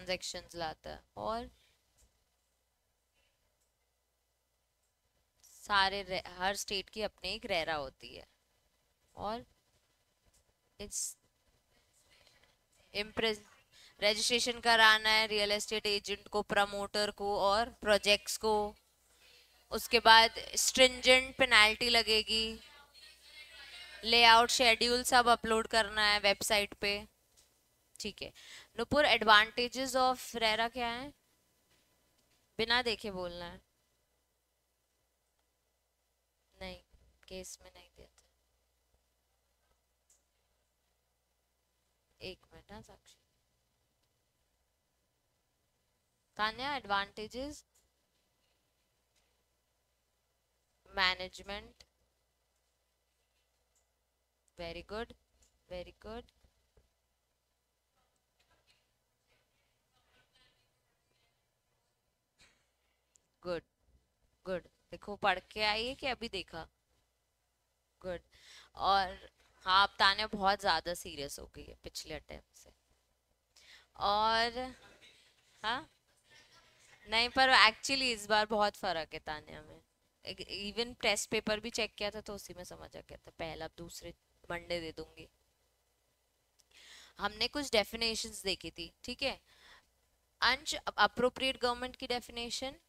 Transactions लाता है, और हर स्टेट की अपनी एक रेरा होती है, और इट्स इम्प्रेस रजिस्ट्रेशन कराना है रियल एस्टेट एजेंट को, प्रमोटर को और प्रोजेक्ट्स को। उसके बाद स्ट्रिंजेंट पेनाल्टी लगेगी, लेआउट शेड्यूल सब अपलोड करना है वेबसाइट पे। ठीक है नुपुर, एडवांटेजेस ऑफ रेरा क्या है? बिना देखे बोलना है। नहीं, केस में नहीं देते। एक मिनट, हाँ Sakshi. Tanya, advantages, management, very good, very good, good, good. देखो, पढ़ के आई है कि अभी देखा? गुड। और हाँ, अब तान्या बहुत ज्यादा सीरियस हो गई है पिछले अटेम्प्ट से। और हाँ, नहीं पर एक्चुअली इस बार बहुत फर्क है तान्या में। इवन टेस्ट पेपर भी चेक किया था तो उसी में समझ आ गया था, पहला दूसरे मंडे दे दूंगी। हमने कुछ डेफिनेशंस देखी थी, ठीक है। अंश, अप्रोप्रिएट गवर्नमेंट की डेफिनेशन।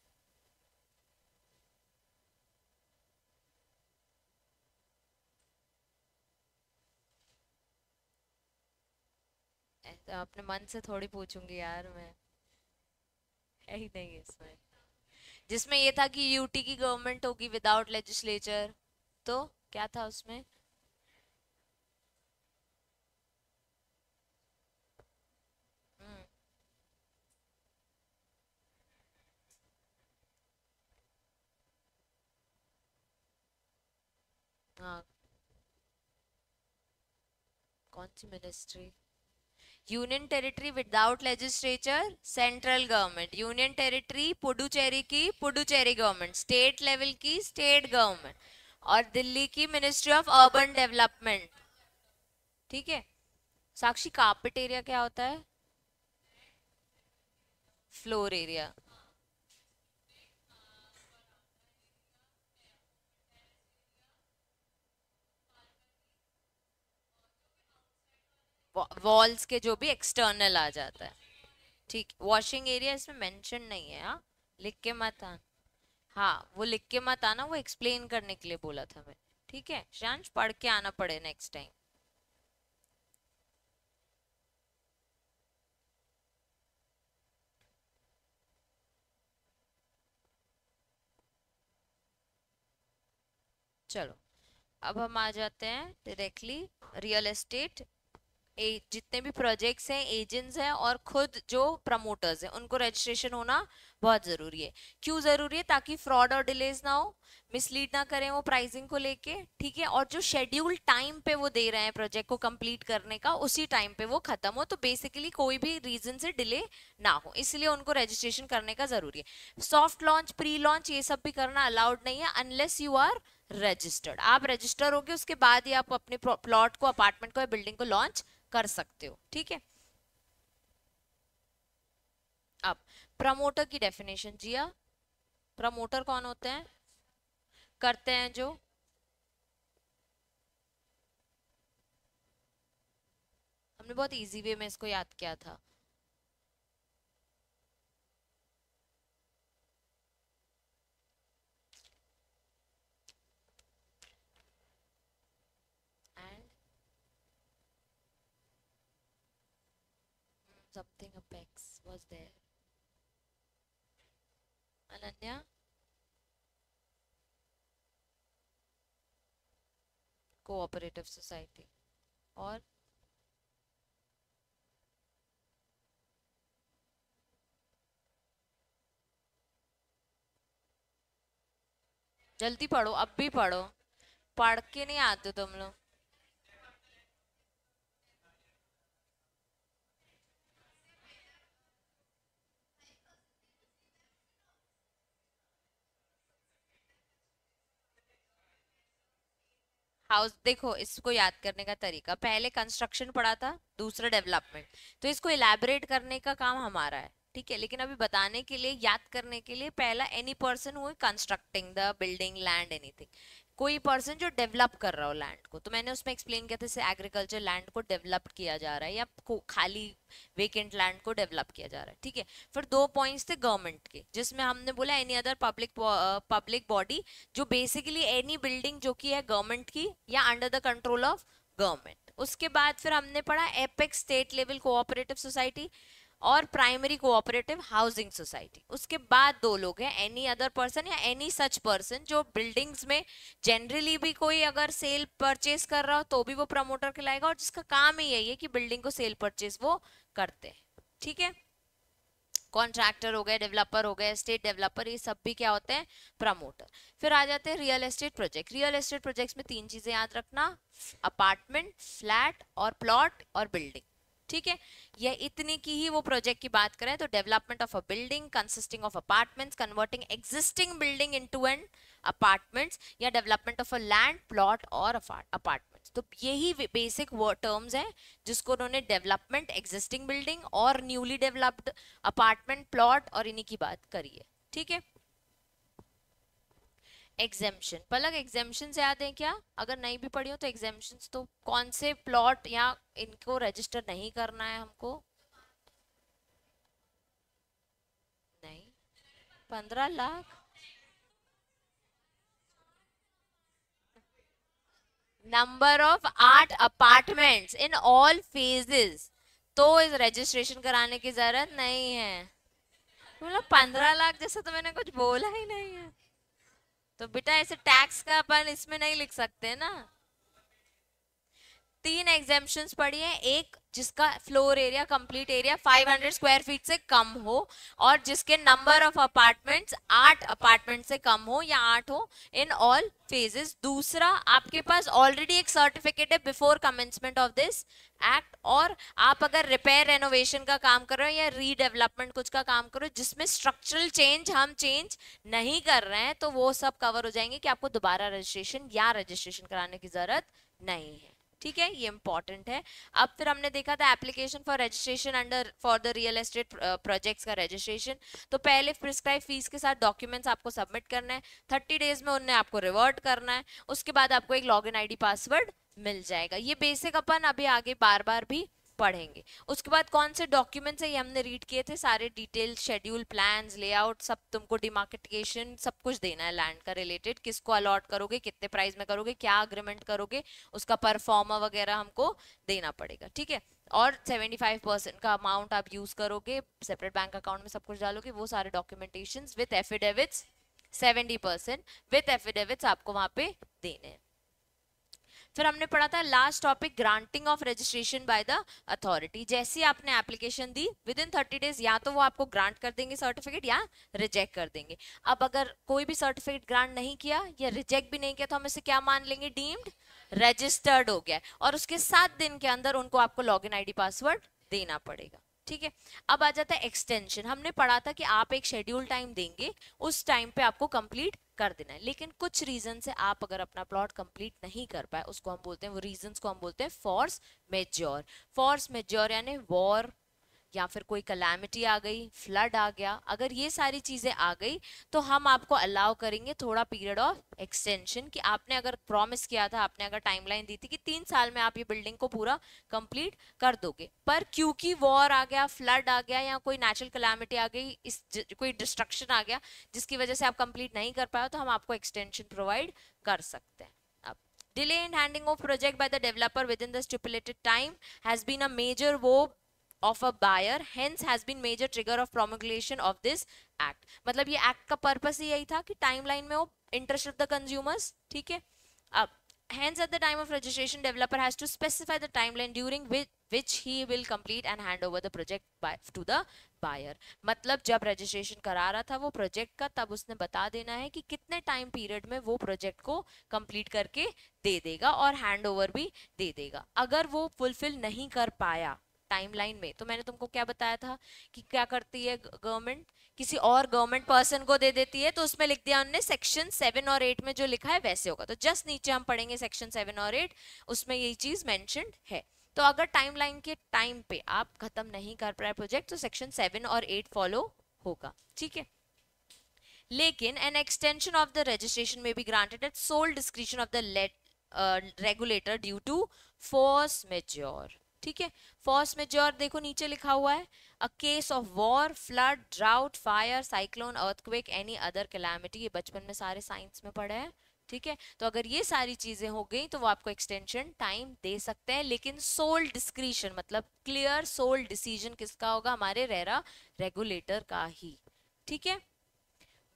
अपने मन से थोड़ी पूछूंगी यार मैं, है ही नहीं इसमें। जिसमें ये था कि यूटी की गवर्नमेंट होगी विदाउट लेजिस्लेचर, तो क्या था उसमें? हम्म, हाँ। कौन सी ministry? Union territory without legislature central government, union territory Puducherry की पुडुचेरी गवर्नमेंट, स्टेट लेवल की स्टेट गवर्नमेंट, और दिल्ली की मिनिस्ट्री ऑफ अर्बन डेवलपमेंट। ठीक है। साक्षी, कार्पेट एरिया क्या होता है? Floor area. वॉल्स के जो भी एक्सटर्नल आ जाता है। ठीक, वॉशिंग एरिया इसमें मेंशन नहीं है, हाँ। लिख के मत आना। हाँ, वो लिख के मत आना, वो एक्सप्लेन करने के लिए बोला था मैं। ठीक है शांश, पढ़ के आना पड़े नेक्स्ट टाइम। चलो, अब हम आ जाते हैं डायरेक्टली रियल एस्टेट। जितने भी प्रोजेक्ट्स हैं, एजेंट्स हैं और खुद जो प्रमोटर्स हैं, उनको रजिस्ट्रेशन होना बहुत जरूरी है। क्यों जरूरी है? ताकि फ्रॉड और डिलेज ना हो, मिसलीड ना करें वो प्राइसिंग को लेके। ठीक है, और जो शेड्यूल टाइम पे वो दे रहे हैं प्रोजेक्ट को कंप्लीट करने का, उसी टाइम पे वो खत्म हो, तो बेसिकली कोई भी रीजन से डिले ना हो, इसलिए उनको रजिस्ट्रेशन करने का जरूरी है। सॉफ्ट लॉन्च, प्री लॉन्च, ये सब भी करना अलाउड नहीं है अनलेस यू आर रजिस्टर्ड। आप रजिस्टर होगे उसके बाद ही आप अपने प्लॉट को, अपार्टमेंट को या बिल्डिंग को लॉन्च कर सकते हो। ठीक है। अब प्रमोटर की डेफिनेशन, जिया। प्रमोटर कौन होते हैं? करते हैं जो, हमने बहुत इजी वे में इसको याद किया था। And something apex was there. Ananya, cooperative society. और जल्दी पढ़ो, अब भी पढ़ो, पढ़ के नहीं आते तुम लोग। हाउस, देखो इसको याद करने का तरीका, पहले कंस्ट्रक्शन पढ़ा था, दूसरा डेवलपमेंट, तो इसको इलैबोरेट करने का काम हमारा है, ठीक है। लेकिन अभी बताने के लिए, याद करने के लिए, पहला any person who constructing the building, land, anything, कोई पर्सन जो डेवलप कर रहा हो लैंड को, तो मैंने उसमें एक्सप्लेन किया था जैसे एग्रीकल्चर लैंड को डेवलप किया जा रहा है या खाली वेकेंट लैंड को डेवलप किया जा रहा है, ठीक है। फिर दो पॉइंट्स थे गवर्नमेंट के, जिसमें हमने बोला एनी अदर पब्लिक बॉडी, जो बेसिकली एनी बिल्डिंग जो की है गवर्नमेंट की या under the control of government. उसके बाद फिर हमने पढ़ा apex state level cooperative society और प्राइमरी कोऑपरेटिव हाउसिंग सोसाइटी। उसके बाद दो लोग हैं, एनी अदर पर्सन या एनी सच पर्सन, जो बिल्डिंग्स में जनरली भी कोई अगर सेल परचेज कर रहा हो तो भी वो प्रमोटर कहलाएगा, और जिसका काम ही यही है कि बिल्डिंग को सेल परचेज वो करते हैं, ठीक है। कॉन्ट्रैक्टर हो गए, डेवलपर हो गए, स्टेट डेवलपर, ये सब भी क्या होते हैं, प्रमोटर। फिर आ जाते हैं real estate project. Real estate projects में तीन चीजें याद रखना, अपार्टमेंट, फ्लैट और प्लॉट और बिल्डिंग, ठीक है। ये इतनी की ही वो प्रोजेक्ट की बात करें तो development of a building consisting of apartments, converting existing building into an apartments, या development of a land, plot और अपार्टमेंट्स। तो यही बेसिक टर्म्स हैं जिसको उन्होंने डेवलपमेंट, एग्जिस्टिंग बिल्डिंग और न्यूली डेवलप्ड अपार्टमेंट, प्लॉट और इन्हीं की बात करी है, ठीक है। एग्जेम्पशन, पलक एग्जेम्पशन याद है क्या? अगर नहीं भी पढ़ी हो तो एग्जेम्पशन तो कौन से प्लॉट या इनको रजिस्टर नहीं करना है हमको? नहीं, 15 lakh, number of 8 apartments in all phases, तो इस रजिस्ट्रेशन कराने की जरूरत नहीं है। मतलब 15 लाख जैसा तो मैंने कुछ बोला ही नहीं है, तो बेटा ऐसे टैक्स का अपन इसमें नहीं लिख सकते ना। तीन एग्जेम्पशंस पड़ी है, एक जिसका floor area, complete area 500 square feet से कम हो और जिसके नंबर ऑफ अपार्टमेंट्स 8 अपार्टमेंट से कम हो या 8 हो इन ऑल फेजेस। दूसरा, आपके पास ऑलरेडी एक सर्टिफिकेट है before commencement of this act, और आप अगर रिपेयर रेनोवेशन का काम कर रहे हो या रीडेवलपमेंट कुछ का काम करो जिसमें स्ट्रक्चरल चेंज हम चेंज नहीं कर रहे हैं, तो वो सब कवर हो जाएंगे कि आपको दोबारा रजिस्ट्रेशन या रजिस्ट्रेशन कराने की जरूरत नहीं है, ठीक है। ये इंपॉर्टेंट है। अब फिर हमने देखा था application for registration under for the real estate projects का रजिस्ट्रेशन। तो पहले प्रिस्क्राइब फीस के साथ डॉक्यूमेंट्स आपको सबमिट करना है, 30 डेज में उन्हें आपको रिवर्ट करना है, उसके बाद आपको एक लॉगिन आईडी पासवर्ड मिल जाएगा। ये बेसिक अपन अभी आगे बार बार भी पढ़ेंगे। उसके बाद कौन से डॉक्यूमेंट्स है ये हमने रीड किए थे सारे, डिटेल शेड्यूल, प्लान्स, लेआउट, सब तुमको डिमार्केटिकेशन सब कुछ देना है लैंड का रिलेटेड, किसको अलॉट करोगे, कितने प्राइस में करोगे, क्या अग्रीमेंट करोगे, उसका परफॉर्मा वगैरह हमको देना पड़ेगा, ठीक है। और 75% का अमाउंट आप यूज करोगे, सेपरेट बैंक अकाउंट में सब कुछ डालोगे, वो सारे documentation with affidavits 70% with affidavits आपको वहां पे देने हैं। फिर हमने पढ़ा था last topic, granting of registration bye the authority. जैसे आपने application the with in 30 days या तो वो आपको ग्रांट कर देंगे सर्टिफिकेट या रिजेक्ट कर देंगे। अब अगर कोई भी सर्टिफिकेट ग्रांट नहीं किया या रिजेक्ट भी नहीं किया तो हम इसे क्या मान लेंगे, डीम्ड रजिस्टर्ड हो गया, और उसके 7 दिन के अंदर उनको आपको लॉगिन आईडी पासवर्ड देना पड़ेगा, ठीक है। अब आ जाता है एक्सटेंशन। हमने पढ़ा था कि आप एक शेड्यूल टाइम देंगे, उस टाइम पे आपको कंप्लीट कर देना है, लेकिन कुछ रीजन से आप अगर अपना प्लॉट कंप्लीट नहीं कर पाए, उसको हम बोलते हैं, वो रीजंस को हम बोलते हैं फोर्स मेजॉर। फोर्स मेजॉर यानी वॉर या फिर कोई कलैमिटी आ गई, फ्लड आ गया, अगर ये सारी चीजें आ गई तो हम आपको अलाउ करेंगे थोड़ा पीरियड ऑफ एक्सटेंशन, कि आपने अगर प्रॉमिस किया था, आपने अगर टाइमलाइन दी थी कि 3 साल में आप ये बिल्डिंग को पूरा कंप्लीट कर दोगे, पर क्योंकि वॉर आ गया, फ्लड आ गया या कोई नेचुरल कलैमिटी आ गई, कोई डिस्ट्रक्शन आ गया जिसकी वजह से आप कंप्लीट नहीं कर पाए, तो हम आपको एक्सटेंशन प्रोवाइड कर सकते हैं। Delay in handing of project by the developer within the stipulated time has been a major woe of a buyer, hence has been major trigger of promulgation of this act। मतलब ये act का purpose ही यही था कि timeline में वो interest of the consumers, ठीक है। अब hence at the time of registration developer has to specify the timeline during which he will complete and hand over the project to the buyer। मतलब जब रजिस्ट्रेशन करा रहा था वो प्रोजेक्ट का, तब उसने बता देना है कि कितने टाइम पीरियड में वो प्रोजेक्ट को कंप्लीट करके दे देगा और हैंड ओवर भी दे देगा। अगर वो फुलफिल नहीं कर पाया टाइमलाइन में, तो मैंने तुमको क्या बताया था कि क्या करती है गवर्नमेंट, किसी और गवर्नमेंट पर्सन को दे देती है, तो उसमें लिख दिया उन्होंने सेक्शन 7 और 8 में जो लिखा है वैसे होगा। तो जस्ट नीचे हम पढ़ेंगे सेक्शन 7 और 8, उसमें यही चीज मेंशन्ड है। तो अगर टाइमलाइन के टाइम पे आप खत्म नहीं कर पाए प्रोजेक्ट, तो सेक्शन 7 और 8 फॉलो होगा, ठीक है। लेकिन an extension of the registration may be granted at sole discretion of the regulator due to force majeure, ठीक है। force majeure देखो नीचे लिखा हुआ है, a case of war, flood, drought, fire, cyclone, earthquake, any other calamity, ये बचपन में सारे साइंस में पढ़े हैं, ठीक है। तो अगर ये सारी चीजें हो गई तो वो आपको एक्सटेंशन टाइम दे सकते हैं, लेकिन सोल डिस्क्रिशन मतलब क्लियर सोल डिसीजन किसका होगा, हमारे रेरा रेगुलेटर का ही, ठीक है।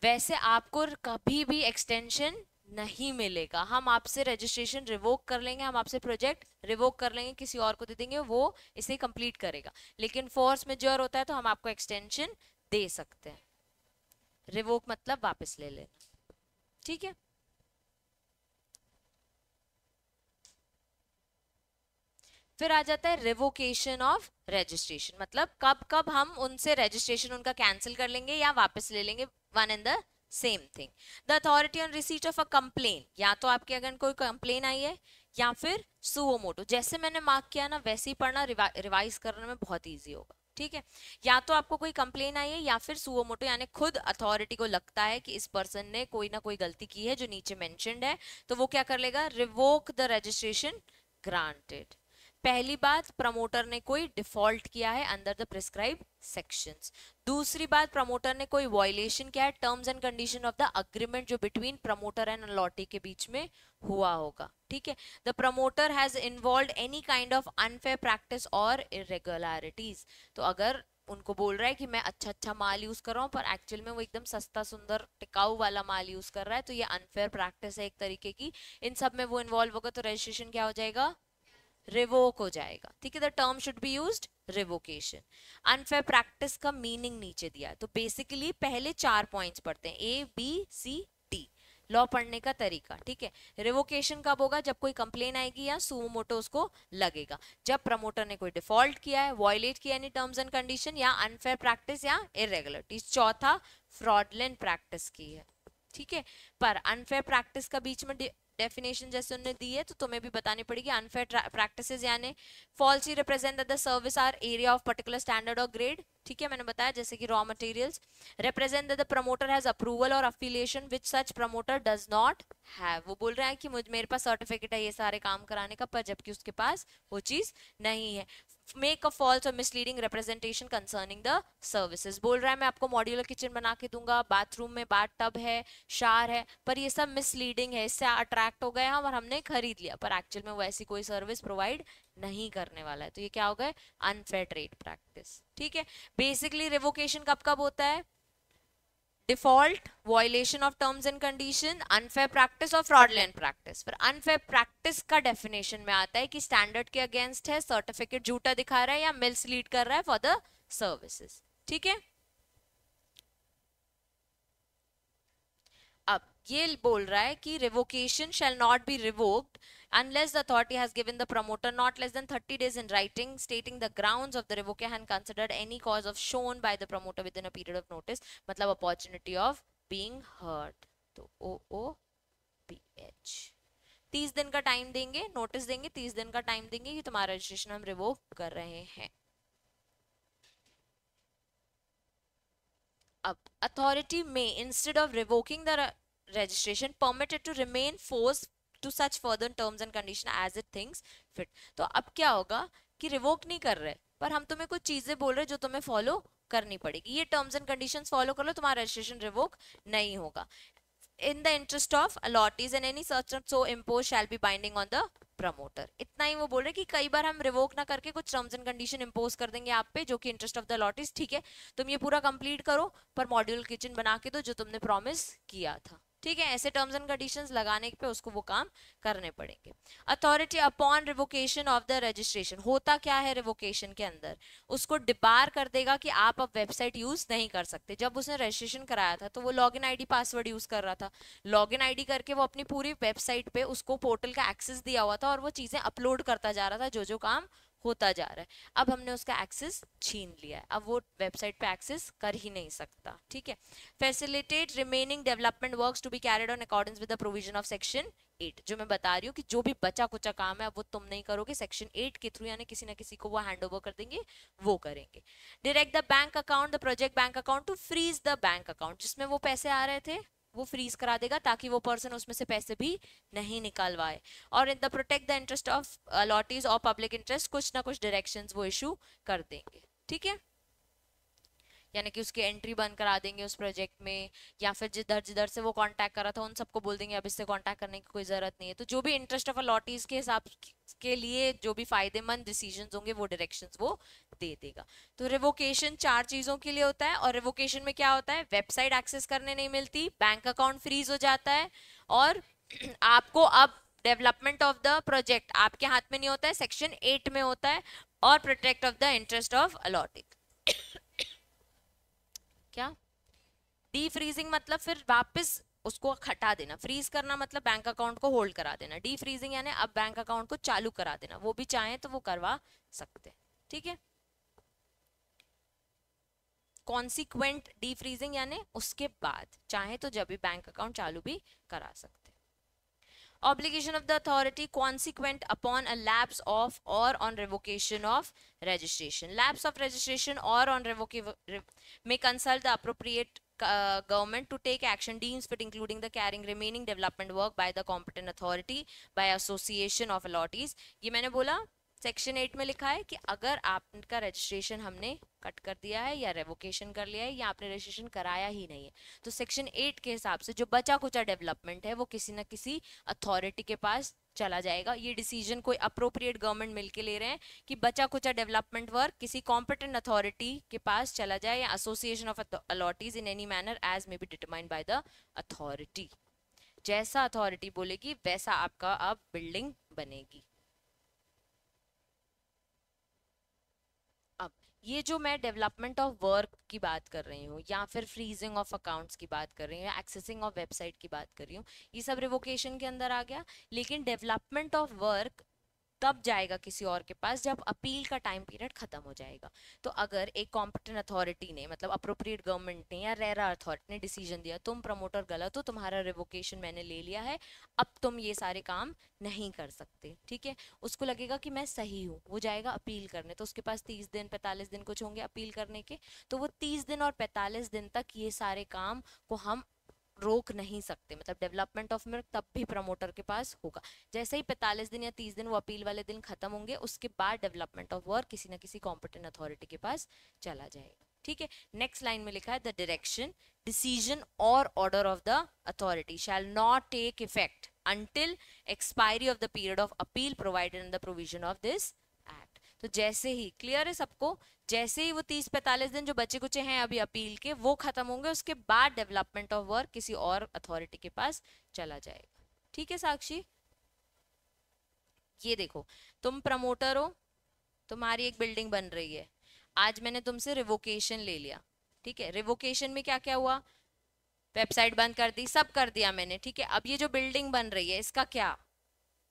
वैसे आपको कभी भी एक्सटेंशन नहीं मिलेगा, हम आपसे रजिस्ट्रेशन रिवोक कर लेंगे, हम आपसे प्रोजेक्ट रिवोक कर लेंगे, किसी और को दे देंगे, वो इसे कंप्लीट करेगा। लेकिन फोर्स मेजर होता है तो हम आपको एक्सटेंशन दे सकते हैं। रिवोक मतलब वापस ले लेना, ठीक है। फिर आ जाता है रिवोकेशन ऑफ रजिस्ट्रेशन, मतलब कब कब हम उनसे रजिस्ट्रेशन उनका कैंसिल कर लेंगे या वापस ले लेंगे, one and the same thing. The authority on receipt of a complain, या तो आपके अगर कोई कंप्लेन आई है या फिर सुओ मोटो, जैसे मैंने मार्क किया ना वैसे ही पढ़ना, रिवाइज करने में बहुत ईजी होगा, ठीक है। या तो आपको कोई कंप्लेन आई है या फिर सुओ मोटो, यानी खुद अथॉरिटी को लगता है कि इस पर्सन ने कोई ना कोई गलती की है जो नीचे मेंशन्ड है, तो वो क्या कर लेगा, रिवोक द रजिस्ट्रेशन ग्रांटेड। पहली बात, प्रमोटर ने कोई डिफॉल्ट किया है अंडर द प्रिस्क्राइब सेक्शंस। दूसरी बात, प्रमोटर ने कोई वायलेशन किया है terms and condition of the agreement जो बिटवीन प्रमोटर एंड अलॉटी के बीच में हुआ होगा, ठीक है। The promoter has involve any kind of unfair practice और इरेगुलरिटीज, तो अगर उनको बोल रहा है कि मैं अच्छा अच्छा माल यूज कर रहा हूँ पर एक्चुअल में वो एकदम सस्ता सुंदर टिकाऊ वाला माल यूज कर रहा है, तो ये अनफेयर प्रैक्टिस है एक तरीके की, इन सब में वो इन्वॉल्व होगा, तो रजिस्ट्रेशन क्या हो जाएगा, रिवोक हो जाएगा, ठीक है। The term should be used revocation. Unfair practice का मीनिंग नीचे दिया है, तो बेसिकली पहले 4 पॉइंट्स पढ़ते हैं, A B C D, law पढ़ने का तरीका, ठीक है। रिवोकेशन कब होगा, जब कोई कंप्लेन आएगी या सुमो मोटो उसको लगेगा, जब प्रमोटर ने कोई डिफॉल्ट किया है, वायलेट किया एनी टर्म्स एंड कंडीशन, या अनफेयर प्रैक्टिस या इरेगुलरिटीज। चौथा, फ्रॉडलेंट प्रैक्टिस की है, ठीक है। पर अनफेयर प्रैक्टिस का बीच में डेफिनेशन जैसे उन्होंने दी है तो तुम्हें भी बतानी पड़ेगी। अनफेयर प्रैक्टिसेस यानी falsely represent that the service are area of particular standard और ग्रेड, ठीक है। मैंने बताया जैसे कि raw materials, represent that the promoter has approval और affiliation which such promoter does not have, वो बोल रहा है कि मेरे पास सर्टिफिकेट है ये सारे काम कराने का, पर जबकि उसके पास वो चीज नहीं है। मेक अ फॉल्स और misleading representation concerning the services, बोल रहा है मैं आपको मॉड्यूलर किचन बना के दूंगा, बाथरूम में बाथ टब है, शार है, पर ये सब मिसलीडिंग है, इससे अट्रैक्ट हो गए हम और हमने खरीद लिया, पर एक्चुअल में वो ऐसी कोई सर्विस प्रोवाइड नहीं करने वाला है, तो ये क्या हो गया, अनफेयर ट्रेड प्रैक्टिस, ठीक है। बेसिकली रिवोकेशन कब कब होता है, default, violation of terms and condition, unfair practice और फ्रॉडलेंट प्रैक्टिस। फिर अनफेयर प्रैक्टिस का डेफिनेशन में आता है कि स्टैंडर्ड के अगेंस्ट है, सर्टिफिकेट झूठा दिखा रहा है या मिसलीड कर रहा है फॉर द सर्विसेज, ठीक है। अब ये बोल रहा है कि revocation shall not be revoked unless the authority has given the promoter not less than 30 days in writing stating the grounds of the revocation and considered any cause of shown by the promoter within a period of notice, मतलब opportunity of being heard, तो OOPH 30 दिन का time देंगे, notice देंगे, 30 दिन का time देंगे कि तुम्हारा रजिस्ट्रेशन हम रिवोक कर रहे हैं। अब अथॉरिटी में instead of revoking the registration permitted to remain force to such further terms and condition as it thinks fit, तो अब क्या होगा कि रिवोक नहीं कर रहे पर हम तुम्हें कुछ चीजें बोल रहे जो तुम्हें फॉलो करनी पड़ेगी, ये टर्म्स एंड कंडीशंस फॉलो कर लो, तुम्हारा रजिस्ट्रेशन रिवोक नहीं होगा। in the interest of allottees and any such so imposed shall be binding on the promoter, इतना ही वो बोल रहे कि कई बार हम रिवोक ना करके कुछ टर्म्स एंड कंडीशन इंपोज कर देंगे आप पे जो कि इंटरेस्ट ऑफ द अलॉटीज, ठीक है तुम ये पूरा कंप्लीट करो पर मॉड्यूल किचन बना के दो जो तुमने प्रॉमिस किया था, ठीक है। ऐसे टर्म्स एंड कंडीशंस लगाने पे उसको वो काम करने पड़ेंगे। Authority upon revocation of the registration, होता क्या है रिवोकेशन के अंदर, उसको डिबार कर देगा कि आप अब वेबसाइट यूज नहीं कर सकते। जब उसने रजिस्ट्रेशन कराया था तो वो लॉगिन आईडी पासवर्ड यूज कर रहा था, लॉगिन आईडी करके वो अपनी पूरी वेबसाइट पे उसको पोर्टल का एक्सेस दिया हुआ था और वो चीजें अपलोड करता जा रहा था जो जो काम होता जा रहा है। अब हमने उसका एक्सेस छीन लिया है, अब वो वेबसाइट पे एक्सेस कर ही नहीं सकता। ठीक है। Facilitate remaining development works to be carried on according with the provision of section 8। जो मैं बता रही हूँ कि जो भी बचा कुचा काम है वो तुम नहीं करोगे, सेक्शन 8 के थ्रू यानी किसी ना किसी को वो हैंड ओवर कर देंगे, वो करेंगे। Direct the bank account, the project bank account to freeze the bank account, जिसमें वो पैसे आ रहे थे वो फ्रीज करा देगा ताकि वो पर्सन उसमें से पैसे भी नहीं निकालवाए। और in the protect the interest of allottees और पब्लिक इंटरेस्ट, कुछ ना कुछ डायरेक्शंस वो इशू कर देंगे। ठीक है, यानी कि उसकी एंट्री बंद करा देंगे उस प्रोजेक्ट में, या फिर जिधर जिधर से वो कांटेक्ट करा था उन सबको बोल देंगे अब इससे कांटेक्ट करने की कोई जरूरत नहीं है। तो जो भी इंटरेस्ट ऑफ अलॉटीज के हिसाब के लिए जो भी फायदेमंद डिसीजंस होंगे वो डायरेक्शंस वो दे देगा। तो रिवोकेशन 4 चीजों के लिए होता है, और रिवोकेशन में क्या होता है, वेबसाइट एक्सेस करने नहीं मिलती, बैंक अकाउंट फ्रीज हो जाता है, और आपको अब डेवलपमेंट ऑफ द प्रोजेक्ट आपके हाथ में नहीं होता है, सेक्शन 8 में होता है, और protect of the interest of allotted. क्या डी फ्रीजिंग मतलब फिर वापस उसको हटा देना, फ्रीज करना मतलब बैंक अकाउंट को होल्ड करा देना, डी फ्रीजिंग यानी अब बैंक अकाउंट को चालू करा देना, वो भी चाहें तो वो करवा सकते हैं। ठीक है। कॉन्सिक्वेंट डी फ्रीजिंग यानी उसके बाद चाहे तो जब भी बैंक अकाउंट चालू भी करा सकते हैं। Obligation of the authority consequent upon a lapse of or on revocation of registration. Lapse of registration or on may consult the appropriate government to take action deems fit, including the carrying remaining development work by the competent authority by association of allottees. ये मैंने बोला section 8 में लिखा है कि अगर आपका registration हमने कट कर दिया है या रेवोकेशन कर लिया है या आपने रजिस्ट्रेशन कराया ही नहीं है, तो सेक्शन 8 के हिसाब से जो बचा कुचा डेवलपमेंट है वो किसी ना किसी अथॉरिटी के पास चला जाएगा। ये डिसीजन कोई अप्रोप्रिएट गवर्नमेंट मिलके ले रहे हैं कि बचा कुचा डेवलपमेंट वर्क किसी कॉम्पिटेंट अथॉरिटी के पास चला जाए, या association of allottees in any manner as may be determined by the authority. जैसा अथॉरिटी बोलेगी वैसा आपका अब बिल्डिंग बनेगी। अब ये जो मैं डेवलपमेंट ऑफ वर्क की बात कर रही हूँ, या फिर फ्रीजिंग ऑफ अकाउंट्स की बात कर रही हूँ, या एक्सेसिंग ऑफ वेबसाइट की बात कर रही हूँ, ये सब रिवोकेशन के अंदर आ गया। लेकिन डेवलपमेंट ऑफ वर्क तब जाएगा किसी और के पास जब अपील का टाइम पीरियड खत्म हो जाएगा। तो अगर एक कॉम्पिटेंट अथॉरिटी ने मतलब अप्रोप्रिएट गवर्नमेंट ने या रेरा अथॉरिटी ने डिसीजन दिया तुम प्रमोटर गलत हो, तुम्हारा रिवोकेशन मैंने ले लिया है, अब तुम ये सारे काम नहीं कर सकते, ठीक है, उसको लगेगा कि मैं सही हूँ, वो जाएगा अपील करने, तो उसके पास 30 दिन 45 दिन कुछ होंगे अपील करने के, तो वो 30 दिन और 45 दिन तक ये सारे काम को हम रोक नहीं सकते। मतलब डेवलपमेंट ऑफ मिल्क तब भी प्रमोटर के पास होगा। जैसे ही 45 दिन या 30 दिन वो अपील वाले दिन खत्म होंगे, उसके बाद डेवलपमेंट ऑफ वर्क किसी ना किसी कॉम्पिटेंट अथॉरिटी के पास चला जाएगा। ठीक है। नेक्स्ट लाइन में लिखा है द डायरेक्शन डिसीजन और order of the authority shall not take effect until expiry of the period of appeal provided in the provision of this act। तो जैसे ही क्लियर है सबको, जैसे ही वो 30-45 दिन जो बचे कुचे हैं अभी अपील के वो खत्म होंगे, उसके बाद डेवलपमेंट ऑफ वर्क किसी और अथॉरिटी के पास चला जाएगा। ठीक है साक्षी, ये देखो तुम प्रमोटर हो, तुम्हारी एक बिल्डिंग बन रही है, आज मैंने तुमसे रिवोकेशन ले लिया, ठीक है, रिवोकेशन में क्या क्या हुआ, वेबसाइट बंद कर दी, सब कर दिया मैंने, ठीक है, अब ये जो बिल्डिंग बन रही है इसका क्या,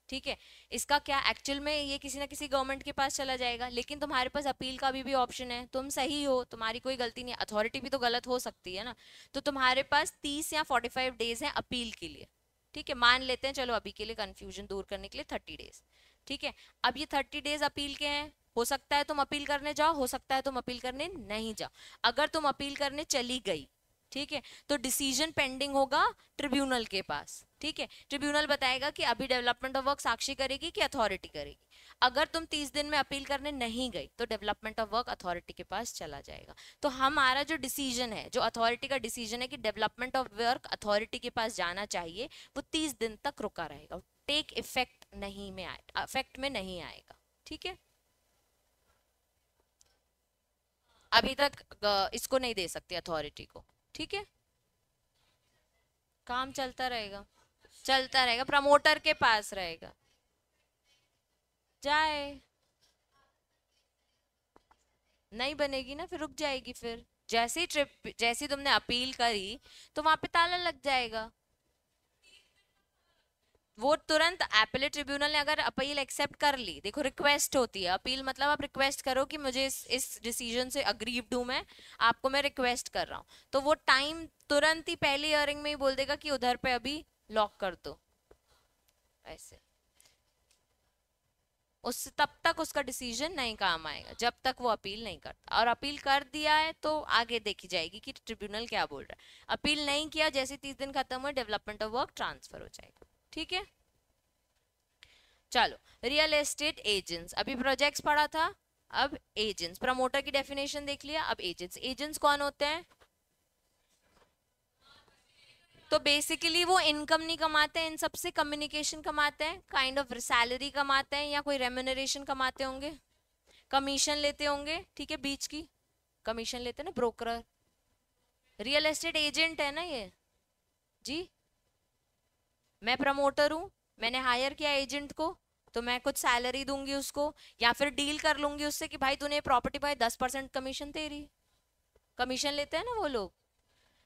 ठीक है, इसका क्या एक्चुअल में ये किसी ना किसी गवर्नमेंट के पास चला जाएगा, लेकिन तुम्हारे पास अपील का भी ऑप्शन है, तुम सही हो, तुम्हारी कोई गलती नहीं, अथॉरिटी भी तो गलत हो सकती है ना, तो तुम्हारे पास 30 या 45 डेज हैं अपील के लिए, ठीक है, मान लेते हैं चलो अभी के लिए कंफ्यूजन दूर करने के लिए 30 डेज, ठीक है, अब ये 30 डेज अपील के हैं, हो सकता है तुम अपील करने जाओ, हो सकता है तुम अपील करने नहीं जाओ, अगर तुम अपील करने चली गई, ठीक है, तो डिसीजन पेंडिंग होगा ट्रिब्यूनल के पास, ठीक है, ट्रिब्यूनल बताएगा कि अभी डेवलपमेंट ऑफ वर्क साक्षी करेगी कि अथॉरिटी करेगी, अगर तुम 30 दिन में अपील करने नहीं गई तो डेवलपमेंट ऑफ वर्क अथॉरिटी के पास चला जाएगा। तो हमारा जो डिसीजन है, जो अथॉरिटी का डिसीजन है कि डेवलपमेंट ऑफ वर्क अथॉरिटी के पास जाना चाहिए, वो 30 दिन तक रुका रहेगा, टेक इफेक्ट नहीं में आएगा, इफेक्ट में नहीं आएगा, ठीक है, अभी तक इसको नहीं दे सकती अथॉरिटी को, ठीक है, काम चलता रहेगा, चलता रहेगा, प्रमोटर के पास रहेगा, जाए, नहीं बनेगी ना फिर रुक जाएगी, फिर जैसे ही ट्रिप जैसी तुमने अपील करी तो वहां पे ताला लग जाएगा, वो तुरंत अपीलेट ट्रिब्यूनल ने अगर अपील एक्सेप्ट कर ली, देखो रिक्वेस्ट होती है अपील, मतलब आप रिक्वेस्ट करो कि मुझे इस डिसीजन से अग्रीव्ड हूं मैं, आपको मैं रिक्वेस्ट कर रहा हूँ, तो वो टाइम तुरंत ही पहली हियरिंग में ही बोल देगा कि उधर पे अभी लॉक कर दो, ऐसे। उस तब तक उसका डिसीजन नहीं काम आएगा जब तक वो अपील नहीं करता, और अपील कर दिया है तो आगे देखी जाएगी कि ट्रिब्यूनल क्या बोल रहा है। अपील नहीं किया, जैसे 30 दिन खत्म हुए, डेवलपमेंट ऑफ वर्क ट्रांसफर हो जाएगा, ठीक है। चलो, रियल एस्टेट एजेंट्स, अभी प्रोजेक्ट्स पढ़ा था, अब एजेंट्स, प्रमोटर की डेफिनेशन देख लिया, अब एजेंट्स। एजेंट्स कौन होते हैं? तो बेसिकली वो इनकम नहीं कमाते हैं, इन सबसे कम्युनिकेशन कमाते हैं, काइंड ऑफ सैलरी कमाते हैं या कोई रेम्यूनरेशन कमाते होंगे, कमीशन लेते होंगे, ठीक है, बीच की कमीशन लेते हैं ना ब्रोकर। रियल एस्टेट एजेंट है ना ये, जी। मैं प्रमोटर हूं, मैंने हायर किया एजेंट को, तो मैं कुछ सैलरी दूंगी उसको, या फिर डील कर लूंगी उससे कि भाई तूने प्रॉपर्टी पाई, 10% कमीशन तेरी। कमीशन लेते हैं ना वो लोग,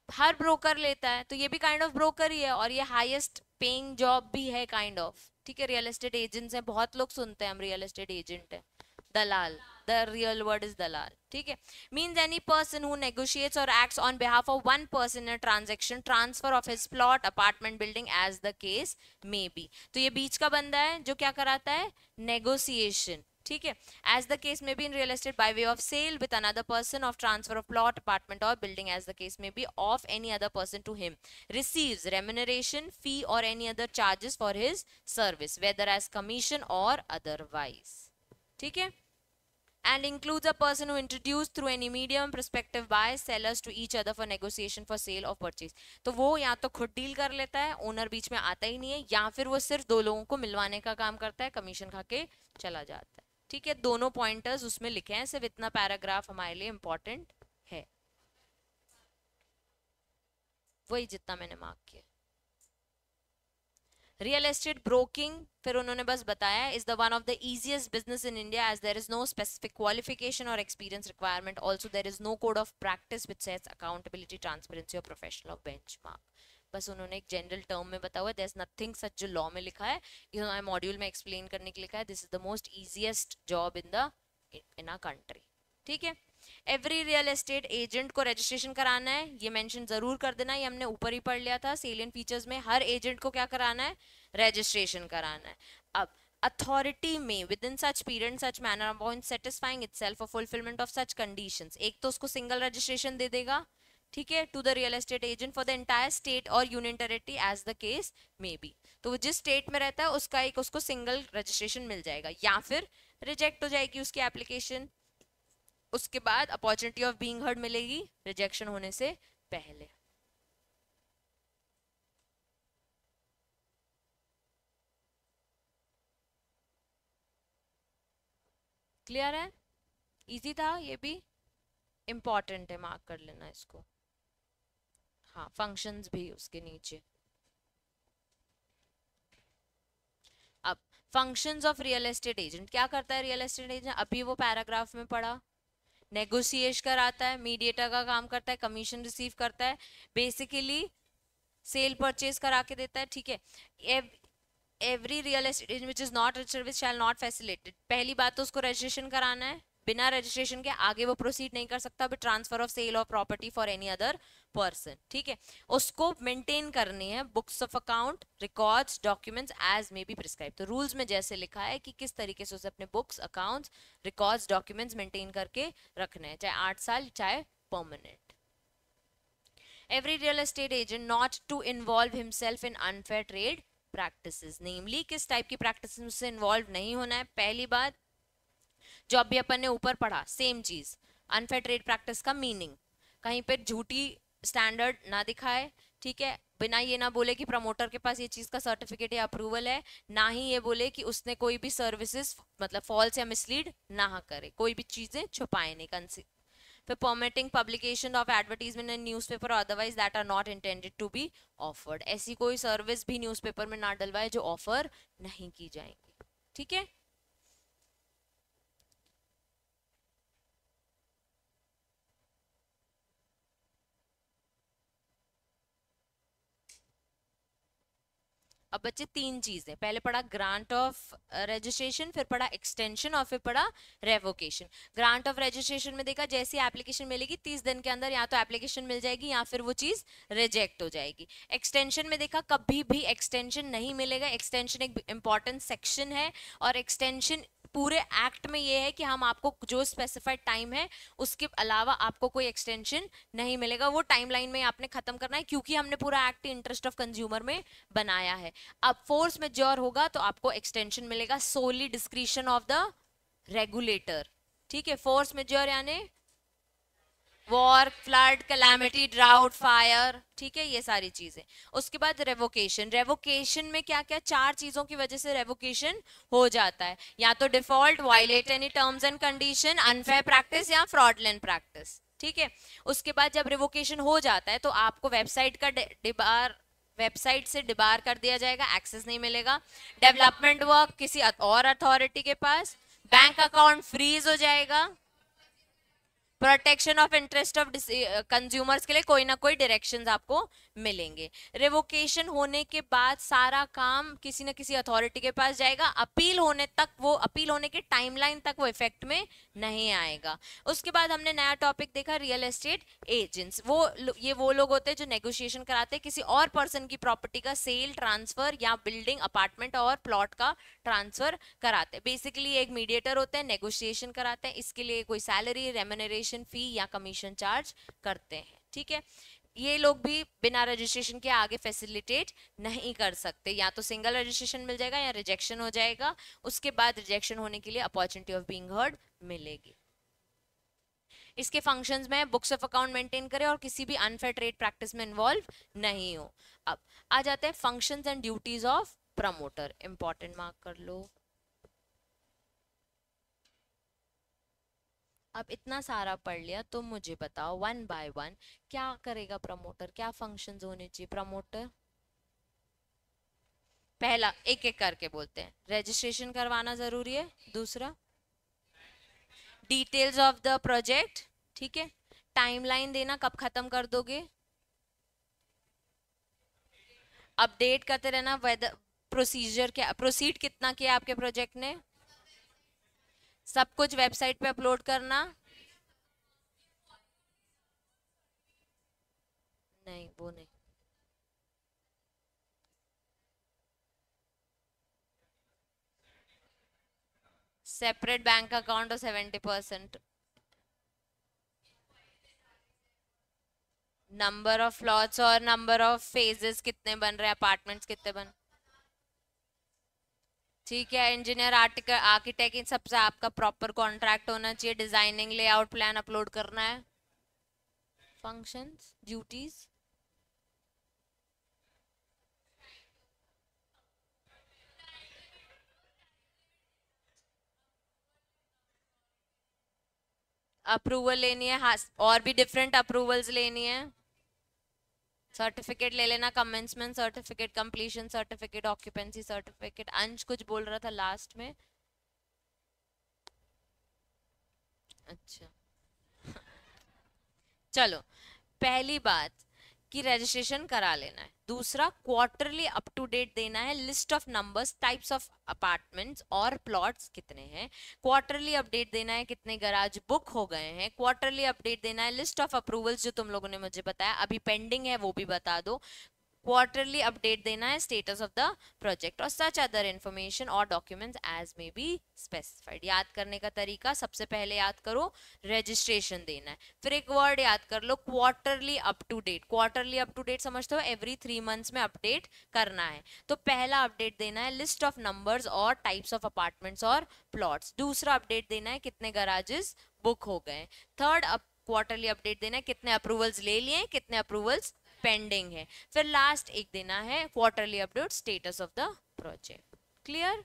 हर ब्रोकर लेता है, तो ये भी काइंड ऑफ ब्रोकर ही है, और ये हाईएस्ट पेइंग जॉब भी है काइंड ऑफ, ठीक है। रियल एस्टेट एजेंट्स हैं, बहुत लोग सुनते हैं हम रियल एस्टेट एजेंट है, दलाल, द रियल वर्ड इज दलाल, ठीक है। Means any person who negotiates और acts on behalf of one person in transaction, transfer of his plot, apartment, building, as the case may be. तो ये बीच का बंदा है जो क्या कराता है, नेगोशिएशन, ठीक है। As the case may be in real estate by way of sale with another person, of transfer of plot, apartment or building, as the case may be, of any other person to him, receives remuneration, fee or any other charges for his service, whether as commission or otherwise, ठीक है। And includes a person who introduced through any medium prospective buyers sellers to each other for negotiation for sale or purchase। तो वो या तो खुद deal कर लेता है, ओनर बीच में आता ही नहीं है, या फिर वो सिर्फ दो लोगों को मिलवाने का काम करता है, कमीशन खा के चला जाता है, ठीक है। दोनों पॉइंटर्स उसमें लिखे हैं, सिर्फ इतना पैराग्राफ हमारे लिए इंपॉर्टेंट है, वही जितना मैंने मार्क किया। रियल एस्टेट ब्रोकिंग, फिर उन्होंने बस बताया, is the one of the easiest business in India as there is no specific qualification और experience requirement, also there is no code of practice which sets accountability, transparency और professional of benchmark. बस उन्होंने एक general term में बताया हुआ, there is nothing सच जो law में लिखा है, ये मॉड्यूल में एक्सप्लेन करने के लिखा है, this is the most easiest job in a country, ठीक है। एवरी रियल एस्टेट एजेंट को रजिस्ट्रेशन कराना है, ये मेंशन जरूर कर देना, ये हमने ऊपर ही पढ़ लिया था सेलियन फीचर्स में, हर एजेंट को क्या कराना है, रजिस्ट्रेशन कराना है। अब अथॉरिटी में within such period such manner upon satisfying itself for fulfilment of such conditions, एक तो उसको सिंगल रजिस्ट्रेशन दे देगा, ठीक है, to the real estate agent for the entire state और union territory as the case may be. तो वो जिस स्टेट में रहता है उसका एक उसको सिंगल रजिस्ट्रेशन मिल जाएगा, या फिर रिजेक्ट हो जाएगी उसकी एप्लीकेशन, उसके बाद अपॉर्चुनिटी ऑफ बीइंग हर्ड मिलेगी रिजेक्शन होने से पहले। क्लियर है, इजी था ये भी, इंपॉर्टेंट है, मार्क कर लेना इसको। हाँ, फंक्शंस भी उसके नीचे। अब functions of real estate agent, क्या करता है रियल एस्टेट एजेंट, अभी वो पैराग्राफ में पढ़ा, नेगोशिएट कराता है, मीडिएटर का काम करता है, कमीशन रिसीव करता है, बेसिकली सेल परचेज करा के देता है, ठीक है। Every real estate agent which is not service shall not facilitated, पहली बात तो उसको रजिस्ट्रेशन कराना है, बिना रजिस्ट्रेशन के आगे वो प्रोसीड नहीं कर सकता with transfer of sale of property for any other person, ठीक है। उसको मेंटेन करनी है books of account, records, documents as may be prescribe, तो रूल्स में जैसे लिखा है कि किस तरीके से उसे अपने books, accounts, records, documents maintain करके रखने हैं, चाहे 8 साल चाहे permanent. Every real estate agent not to involve himself in unfair trade practices, namely किस टाइप की practices से इन्वॉल्व नहीं होना है, पहली बात जो अभी अपन ने ऊपर पढ़ा सेम चीज, अनफेयर ट्रेड प्रैक्टिस का मीनिंग, कहीं पे झूठी स्टैंडर्ड ना दिखाए, ठीक है, बिना ये ना बोले कि प्रमोटर के पास ये चीज का सर्टिफिकेट या अप्रूवल है, ना ही ये बोले कि उसने कोई भी सर्विसेज मतलब फॉल्स या मिसलीड ना करे, कोई भी चीजें छुपाए नहीं, for permitting publication of advertisement in newspaper or otherwise that are not intended to be offered, ऐसी कोई सर्विस भी न्यूज़पेपर में ना डलवाए जो ऑफर नहीं की जाएंगी, ठीक है। अब बच्चे तीन चीजें, पहले पढ़ा ग्रांट ऑफ रजिस्ट्रेशन, फिर पढ़ा एक्सटेंशन और फिर पढ़ा रेवोकेशन। ग्रांट ऑफ रजिस्ट्रेशन में देखा जैसी एप्लीकेशन मिलेगी 30 दिन के अंदर या तो एप्लीकेशन मिल जाएगी या फिर वो चीज रिजेक्ट हो जाएगी। एक्सटेंशन में देखा कभी भी एक्सटेंशन नहीं मिलेगा, एक्सटेंशन एक इंपॉर्टेंट सेक्शन है और एक्सटेंशन पूरे एक्ट में ये है कि हम आपको जो स्पेसिफाइड टाइम है उसके अलावा आपको कोई एक्सटेंशन नहीं मिलेगा, वो टाइमलाइन में आपने खत्म करना है क्योंकि हमने पूरा एक्ट इंटरेस्ट ऑफ कंज्यूमर में बनाया है। अब फोर्स मेजॉर होगा तो आपको एक्सटेंशन मिलेगा, सोली डिस्क्रिशन ऑफ द रेगुलेटर। ठीक है, फोर्स मेजॉर यानी war, flood, calamity, drought, fire, ठीक है, ये सारी चीजें। उसके बाद रेवोकेशन, रेवोकेशन में क्या क्या, चार चीजों की वजह से रेवोकेशन हो जाता है, या तो default, violate any terms and condition, unfair practice या फ्रॉडलेंट प्रैक्टिस। ठीक है, उसके बाद जब रेवोकेशन हो जाता है तो आपको वेबसाइट का डिबार, वेबसाइट से डिबार कर दिया जाएगा, एक्सेस नहीं मिलेगा। डेवलपमेंट वर्क किसी और अथॉरिटी के पास, बैंक अकाउंट फ्रीज हो जाएगा, protection of interest of consumers के लिए कोई ना कोई डायरेक्शंस आपको मिलेंगे। रिवोकेशन होने के बाद सारा काम किसी न किसी अथॉरिटी के पास जाएगा, अपील होने तक, वो अपील होने के टाइमलाइन तक वो इफेक्ट में नहीं आएगा। उसके बाद हमने नया टॉपिक देखा रियल एस्टेट एजेंट्स, वो लोग होते हैं जो नेगोशिएशन कराते हैं किसी और पर्सन की प्रॉपर्टी का सेल, ट्रांसफर या बिल्डिंग, अपार्टमेंट और प्लॉट का ट्रांसफर कराते हैं। बेसिकली एक मीडिएटर होते हैं, नेगोशिएशन कराते हैं, इसके लिए कोई सैलरी, रेम्युनरेशन, फी या कमीशन चार्ज करते हैं। ठीक है, ये लोग भी बिना रजिस्ट्रेशन के आगे फैसिलिटेट नहीं कर सकते, या तो सिंगल रजिस्ट्रेशन मिल जाएगा या रिजेक्शन हो जाएगा, उसके बाद रिजेक्शन होने के लिए अपॉर्चुनिटी ऑफ बीइंग हर्ड मिलेगी। इसके फंक्शंस में बुक्स ऑफ अकाउंट मेंटेन करें और किसी भी अनफेयर ट्रेड प्रैक्टिस में इन्वॉल्व नहीं हो। अब आ जाते हैं functions and duties of promoter, important mark कर लो। अब इतना सारा पढ़ लिया तो मुझे बताओ वन बाय वन क्या करेगा प्रमोटर, क्या फंक्शंस होने चाहिए प्रमोटर। पहला एक एक करके बोलते हैं, रजिस्ट्रेशन करवाना जरूरी है, दूसरा डिटेल्स ऑफ द प्रोजेक्ट, ठीक है, टाइमलाइन देना कब खत्म कर दोगे, अपडेट करते रहना वेदर प्रोसीजर क्या, प्रोसीड कितना किया आपके प्रोजेक्ट ने, सब कुछ वेबसाइट पे अपलोड करना, नहीं वो नहीं, सेपरेट बैंक अकाउंट और 70%, नंबर ऑफ फ्लॉट्स और नंबर ऑफ फेजेस कितने बन रहे हैं, अपार्टमेंट्स कितने बन, ठीक है, इंजीनियर, आर्किटेक्ट, इन सबसे आपका प्रॉपर कॉन्ट्रैक्ट होना चाहिए, डिजाइनिंग, लेआउट प्लान अपलोड करना है। फंक्शंस, ड्यूटीज, अप्रूवल लेनी है, हाँ, और भी डिफरेंट अप्रूवल्स लेनी है, सर्टिफिकेट ले लेना, commencement certificate, completion certificate, occupancy certificate. अंश कुछ बोल रहा था लास्ट में, अच्छा चलो, पहली बात कि रजिस्ट्रेशन करा लेना है, दूसरा क्वार्टरली अप टू डेट देना है, list of numbers, types of apartments और प्लॉट्स कितने हैं, क्वार्टरली अपडेट देना है कितने गराज बुक हो गए हैं, क्वार्टरली अपडेट देना है लिस्ट ऑफ अप्रूवल्स जो तुम लोगों ने मुझे बताया अभी पेंडिंग है वो भी बता दो, क्वार्टरली अपडेट देना है स्टेटस ऑफ द प्रोजेक्ट और सच अदर इंफॉर्मेशन और डॉक्यूमेंट्स एज में बी स्पेसिफाइड। याद करने का तरीका, सबसे पहले याद करो रजिस्ट्रेशन देना है, फिर एक वर्ड याद कर लो quarterly up to date, quarterly up to date समझते हो, एवरी 3 मंथ्स में अपडेट करना है, तो पहला अपडेट देना है लिस्ट ऑफ नंबर्स और टाइप्स ऑफ अपार्टमेंट्स और प्लॉट्स, दूसरा अपडेट देना है कितने गराजेस बुक हो गए, थर्ड क्वार्टरली अपडेट देना है कितने अप्रूवल्स ले लिए, कितने अप्रूवल्स पेंडिंग है, फिर लास्ट एक देना है quarterly update status of the project. Clear?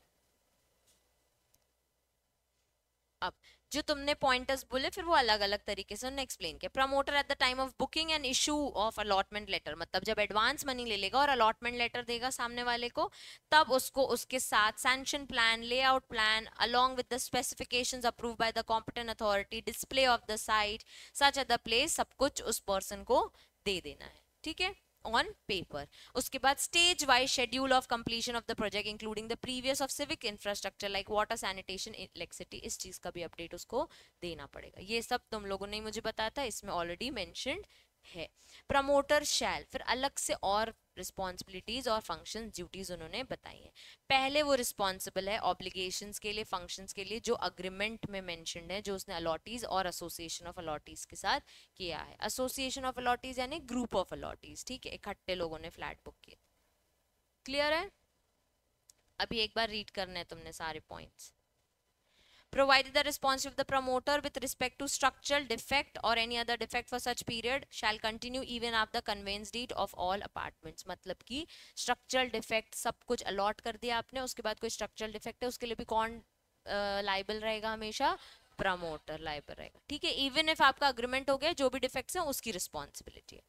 अब जो तुमने पॉइंटर्स बोले फिर वो अलग अलग तरीके से उन्होंने एक्सप्लेन किया। Promoter at the time of booking and issue of allotment letter, मतलब जब एडवांस मनी ले लेगा और अलॉटमेंट लेटर देगा सामने वाले को, तब उसको उसके साथ sanction plan, layout plan along with the specifications approved by the competent authority, display of the site, such at the place, सब कुछ उस पर्सन को दे देना है। ठीक है, on paper. उसके बाद stage wise schedule of completion of the project including the previous of civic infrastructure like water, sanitation, electricity, इस चीज का भी अपडेट उसको देना पड़ेगा. ये सब तुम लोगों ने मुझे बताया था, इसमें ऑलरेडी मेंशन्ड है. प्रमोटर शैल, फिर अलग से और रिस्पॉन्सिबिलिटीज और फंक्शंस ड्यूटीज उन्होंने बताई हैं. पहले वो रिस्पॉन्सिबल है ऑब्लिगेशंस के लिए, फंक्शंस के लिए जो अग्रीमेंट में मेंशन्ड है, जो उसने अलॉटीज और एसोसिएशन ऑफ अलॉटीज के साथ किया है. एसोसिएशन ऑफ अलॉटीज यानी ग्रुप ऑफ अलॉटीज, ठीक है, इकट्ठे लोगों ने फ्लैट बुक किए. क्लियर है? अभी एक बार रीड करने हैं तुमने सारे points. Provided the responsibility of the promoter with respect to structural defect or any other defect for such period shall continue even after the conveyance deed of all apartments. मतलब कि structural defect सब कुछ allot कर दिया आपने, उसके बाद कोई structural defect है उसके लिए भी कौन liable रहेगा? हमेशा promoter liable रहेगा. ठीक है, even if आपका agreement हो गया, जो भी defects हैं उसकी responsibility है.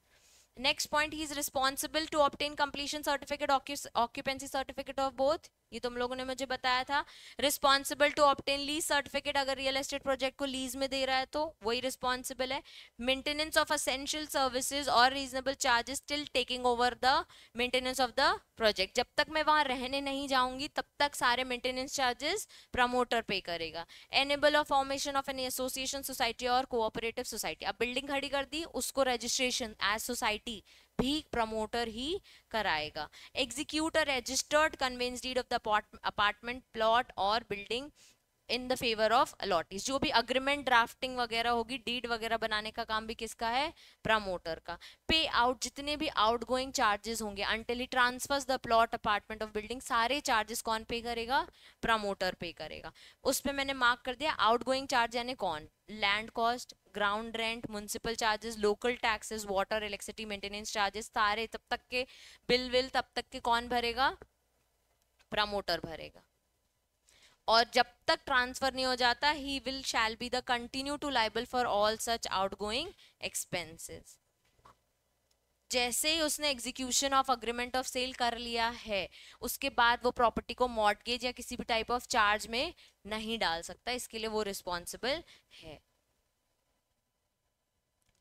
Next point, he is responsible to obtain completion certificate, occupancy certificate of both. ये तुम लोगों ने मुझे बताया था. Responsible to obtain lease certificate, अगर रियल एस्टेट प्रोजेक्ट को लीज में दे रहा है तो वही रिस्पॉन्सिबल है. मेंटेनेंस ऑफ असेंशियल सर्विसेज और reasonable charges till taking over the maintenance of the project. जब तक मैं वहां रहने नहीं जाऊंगी तब तक सारे मेंटेनेंस चार्जेस प्रमोटर पे करेगा. Enable of formation of an association, society और कोऑपरेटिव सोसाइटी. अब बिल्डिंग खड़ी कर दी, उसको रजिस्ट्रेशन एज सोसाइटी भी प्रमोटर ही कराएगा. Execute a registered conveyance deed of the apartment, plot और building in the favour of allottees. जो भी अग्रीमेंट ड्राफ्टिंग वगैरह होगी, डीड वगैरह बनाने का काम भी किसका है? प्रमोटर का. पे आउट, जितने भी आउट गोइंग चार्जेस होंगे until he transverse the plot, apartment of building, सारे चार्जेस कौन पे करेगा? प्रमोटर पे करेगा. उस पे मैंने मार्क कर दिया आउट गोइंग चार्ज यानी कौन? Land cost, ground rent, municipal charges, local taxes, water, electricity, maintenance charges, सारे तब तक के बिल विल तब तक के कौन भरेगा? प्रमोटर भरेगा. और जब तक ट्रांसफर नहीं हो जाता he will shall be the continue to liable for all such outgoing expenses. जैसे ही उसने execution of agreement of sale कर लिया है उसके बाद वो प्रॉपर्टी को मॉर्टगेज या किसी भी टाइप ऑफ चार्ज में नहीं डाल सकता, इसके लिए वो रिस्पॉन्सिबल है.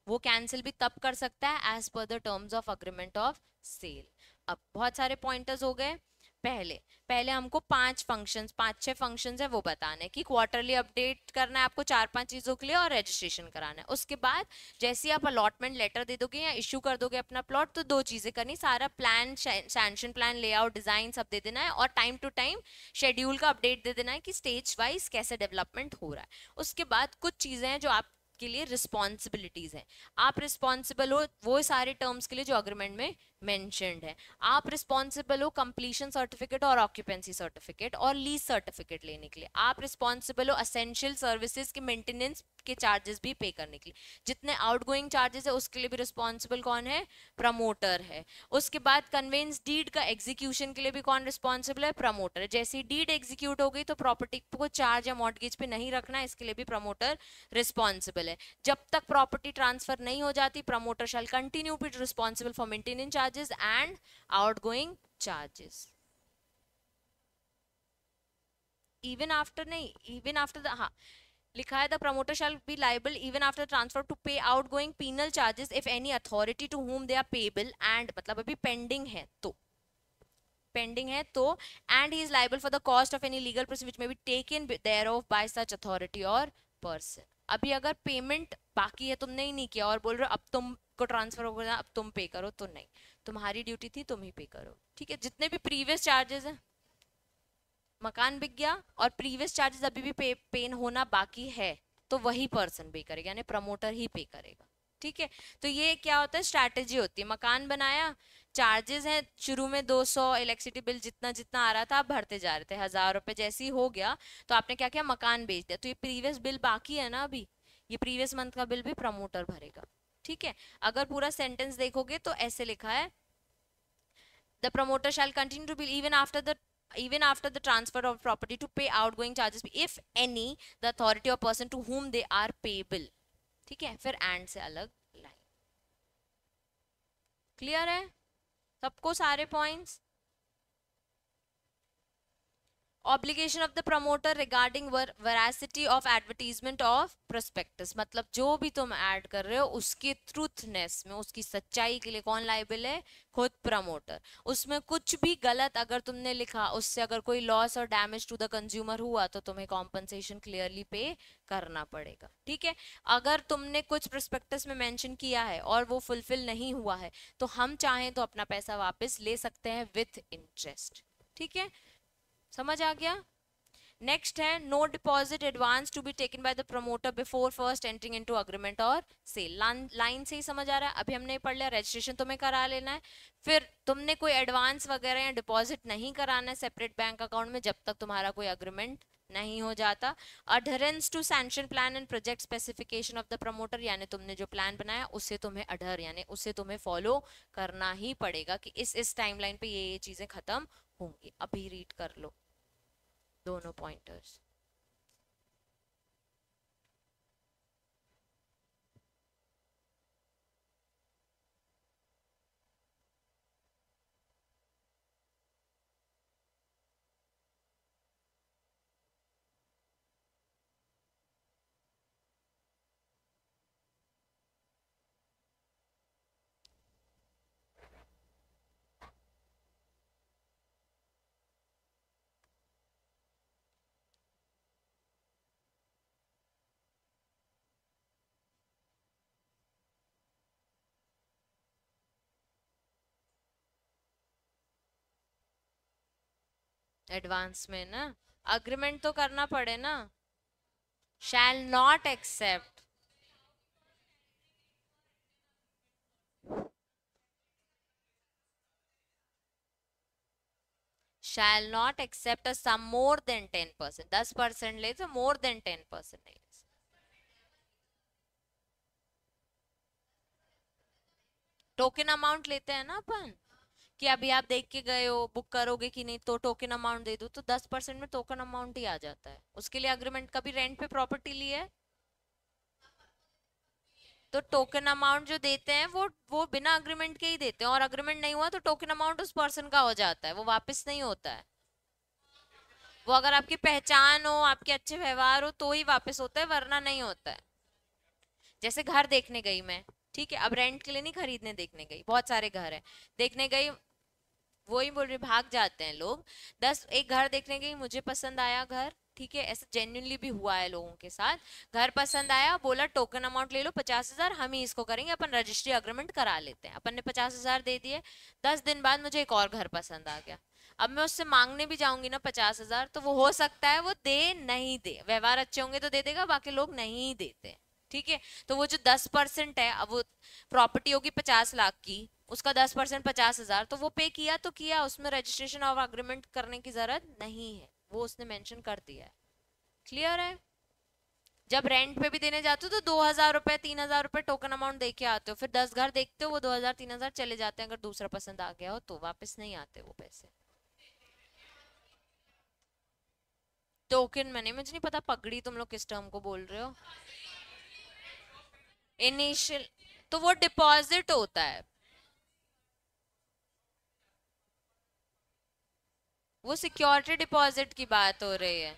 वो कैंसिल भी तब कर सकता है as per the terms of agreement of sale. अब बहुत सारे पॉइंटर्स हो गए. पहले हमको 5-6 फंक्शंस है वो बताना है कि क्वार्टरली अपडेट करना है आपको 4-5 चीजों के लिए और रजिस्ट्रेशन कराना है. उसके बाद जैसे आप अलॉटमेंट लेटर दे दोगे या इश्यू कर दोगे अपना प्लॉट तो 2 चीजें करनी, सारा plan, sanction plan, layout, design सब दे देना है और टाइम टू टाइम शेड्यूल का अपडेट दे देना है कि स्टेज वाइज कैसे डेवलपमेंट हो रहा है. उसके बाद कुछ चीजें हैं जो आप के लिए रिस्पॉन्सिबिलिटीज हैं. आप रिस्पॉन्सिबल हो वो सारे टर्म्स के लिए जो अग्रीमेंट में मेंशन्ड है. आप रिस्पॉन्सिबल हो कंप्लीशन सर्टिफिकेट और ऑक्यूपेंसी सर्टिफिकेट और लीज सर्टिफिकेट लेने के लिए. आप रिस्पॉन्सिबल हो असेंशियल सर्विसेज के मेंटेनेंस के चार्जेस भी पे करने के लिए. जितने आउटगोइंग चार्जेस है उसके लिए भी रिस्पॉन्सिबल कौन है? प्रमोटर है. उसके बाद कन्वेंस डीड का एग्जीक्यूशन के लिए भी कौन रिस्पॉन्सिबल है? प्रमोटर है. जैसे ही डीड एग्जीक्यूट हो गई तो प्रॉपर्टी को चार्ज या मॉर्टगेज पे नहीं रखना है, इसके लिए भी प्रमोटर रिस्पॉन्सिबल है. जब तक प्रॉपर्टी ट्रांसफर नहीं हो जाती promoter shall continue be responsible for maintenance charges and outgoing charges. Even after नहीं, इवन आफ्टर द, हाँ लिखा है the promoter shall be liable even after transfer to pay outgoing penal charges if any authority to whom they are payable and, मतलब अभी pending है तो and he is liable for the cost of any legal procedure which may be taken thereof by such authority और person. अभी अगर payment बाकी है तुमने ही नहीं किया और बोल रहे हो अब तुमको ट्रांसफर हो गया अब तुम पे करो, तो नहीं, तुम्हारी ड्यूटी थी तुम ही पे करो. ठीक है, जितने भी प्रीवियस चार्जेस हैं, मकान बिक गया और प्रीवियस चार्जेस अभी भी पेन होना बाकी है तो वही पर्सन पे करेगा यानी प्रमोटर ही पे करेगा. ठीक है, तो ये क्या होता है? स्ट्रैटेजी होती है. मकान बनाया, चार्जेस हैं शुरू में 200, इलेक्ट्रिसिटी बिल जितना जितना आ रहा था आप भरते जा रहे थे, 1000 रुपए जैसे ही हो गया तो आपने क्या किया? मकान बेच दिया. तो ये प्रीवियस बिल बाकी है ना, अभी ये प्रीवियस मंथ का बिल भी प्रमोटर भरेगा. ठीक है, अगर पूरा सेंटेंस देखोगे तो ऐसे लिखा है the promoter shall continue to bill even after the transfer of property to pay outgoing charges if any the authority or person to whom they are payable. ठीक है, फिर and से अलग लाइन. क्लियर है सबको सारे points? Obligation of the promoter regarding veracity of advertisement of prospectus, मतलब जो भी तुम ऐड कर रहे हो उसकी ट्रूथनेस में, उसकी सच्चाई के लिए कौन लायबल है? खुद प्रमोटर। उसमें कुछ भी गलत अगर तुमने लिखा, उससे अगर कोई लॉस और डैमेज टू द कंज्यूमर हुआ तो तुम्हें कॉम्पनसेशन क्लियरली पे करना पड़ेगा। ठीक है, अगर तुमने कुछ प्रोस्पेक्टस में मेंशन किया है और वो फुलफिल नहीं हुआ है तो हम चाहें तो अपना पैसा वापस ले सकते हैं विथ इंटरेस्ट। ठीक है, समझ आ गया? नेक्स्ट है no deposit advance to be taken by the promoter before first entering into agreement और सेल। लाइन से ही समझ आ रहा है? अभी हमने पढ़ लिया रजिस्ट्रेशन तुम्हें करा लेना है, फिर तुमने कोई एडवांस वगैरह या डिपॉजिट नहीं कराना है सेपरेट बैंक अकाउंट में जब तक तुम्हारा कोई अग्रीमेंट नहीं हो जाता। Adherence to sanction plan and project specification of the promoter, यानी तुमने जो प्लान बनाया उसे तुम्हें अडहर यानी उसे तुम्हें फॉलो करना ही पड़ेगा कि इस टाइमलाइन पे ये चीजें खत्म होंगी। अभी रीड कर लो दोनों पॉइंटर्स। एडवांस में ना अग्रीमेंट तो करना पड़े ना। Shall not accept, shall not accept a sum more than 10%। 10% ले तो मोर देन 10% नहीं ले। टोकन अमाउंट लेते हैं ना अपन, कि अभी आप देख के गए हो बुक करोगे कि नहीं तो टोकन अमाउंट दे दो, तो 10% में टोकन अमाउंट ही आ जाता है। उसके लिए अग्रीमेंट, कभी रेंट पे प्रॉपर्टी ली है तो टोकन अमाउंट जो देते हैं वो बिना अग्रीमेंट के ही देते हैं, और अग्रीमेंट नहीं हुआ तो टोकन अमाउंट उस पर्सन का हो जाता है, वो वापस नहीं होता है। वो अगर आपकी पहचान हो, आपके अच्छे व्यवहार हो तो ही वापस होता है, वरना नहीं होता है। जैसे घर देखने गई मैं, ठीक है, अब रेंट के लिए नहीं, खरीदने देखने गई, बहुत सारे घर है, देखने गई, वो ही बोल रही, भाग जाते हैं लोग। एक घर देखने गई, मुझे पसंद आया घर, ठीक है, ऐसा जेन्युइनली भी हुआ है लोगों के साथ। घर पसंद आया, बोला टोकन अमाउंट ले लो 50,000, हम ही इसको करेंगे, अपन रजिस्ट्री अग्रीमेंट करा लेते हैं। अपन ने 50,000 दे दिए। 10 दिन बाद मुझे एक और घर पसंद आ गया। अब मैं उससे मांगने भी जाऊंगी ना 50,000, तो वो हो सकता है वो दे नहीं दे, व्यवहार अच्छे होंगे तो दे देगा, बाकी लोग नहीं देते। ठीक है, तो वो जो 10% है, अब वो प्रॉपर्टी होगी 50 लाख की, उसका 10% 50,000, तो वो पे किया तो किया, उसमें रजिस्ट्रेशन और अग्रीमेंट करने की जरूरत नहीं है, वो उसने मेंशन कर दिया है। क्लियर है? जब रेंट पे भी देने जाते हो तो 2,000 रुपए 3,000 रुपए टोकन अमाउंट दे के आते हो, फिर 10 घर देखते हो, वो 2,000 3,000 चले जाते हैं, अगर दूसरा पसंद आ गया हो तो वापस नहीं आते वो पैसे। टोकन मनी मुझे नहीं पता, पगड़ी तुम लोग किस टर्म को बोल रहे हो? इनिशियल, तो वो डिपॉजिट होता है, वो सिक्योरिटी डिपॉजिट की बात हो रही है।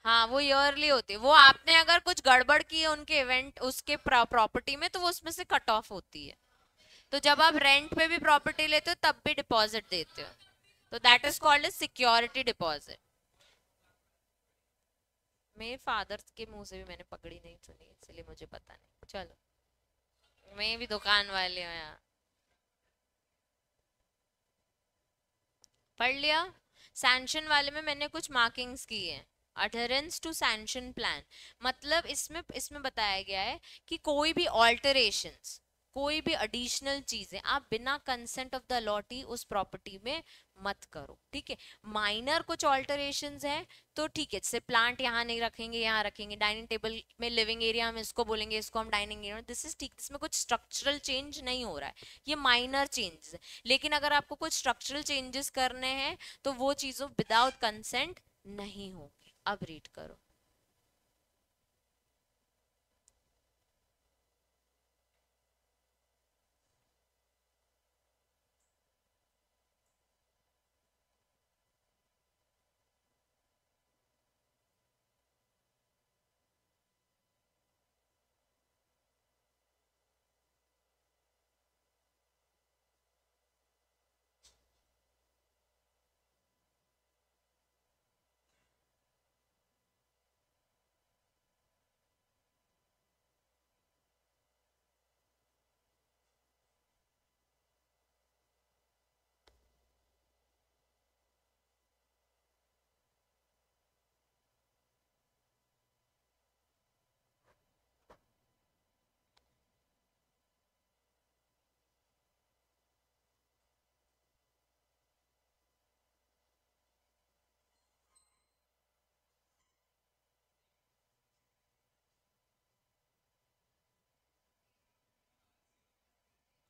हाँ, वो ईयरली होती है, वो आपने अगर कुछ गड़बड़ की है उनके इवेंट उसके प्रॉपर्टी में तो वो उसमें से कट ऑफ होती है। तो जब आप रेंट पे भी प्रॉपर्टी लेते हो तब भी डिपॉजिट देते हो, तो that is called a security deposit. मेरे फादर के मुंह से भी मैंने पगड़ी नहीं सुनी, इसलिए मुझे पता नहीं। चलो, मैं भी दुकान वाले हूँ यहाँ। पढ़ लिया? सैंक्शन वाले में मैंने कुछ मार्किंग्स की है। अडहेरेंस टू सैंक्शन प्लान, मतलब इसमें इसमें बताया गया है कि कोई भी ऑल्टरेशंस, कोई भी एडिशनल चीजें आप बिना कंसेंट ऑफ द अलॉटी उस प्रॉपर्टी में मत करो। ठीक है, माइनर कुछ ऑल्टरेशंस है तो ठीक है, जैसे प्लांट यहाँ नहीं रखेंगे, यहाँ रखेंगे, डाइनिंग टेबल में लिविंग एरिया हम इसको बोलेंगे, इसको हम डाइनिंग एरिया, दिस इज ठीक, इसमें कुछ स्ट्रक्चरल चेंज नहीं हो रहा है, ये माइनर चेंजेस है। लेकिन अगर आपको कुछ स्ट्रक्चरल चेंजेस करने हैं तो वो चीजों विदाउट कंसेंट नहीं होगी। अब रीड करो।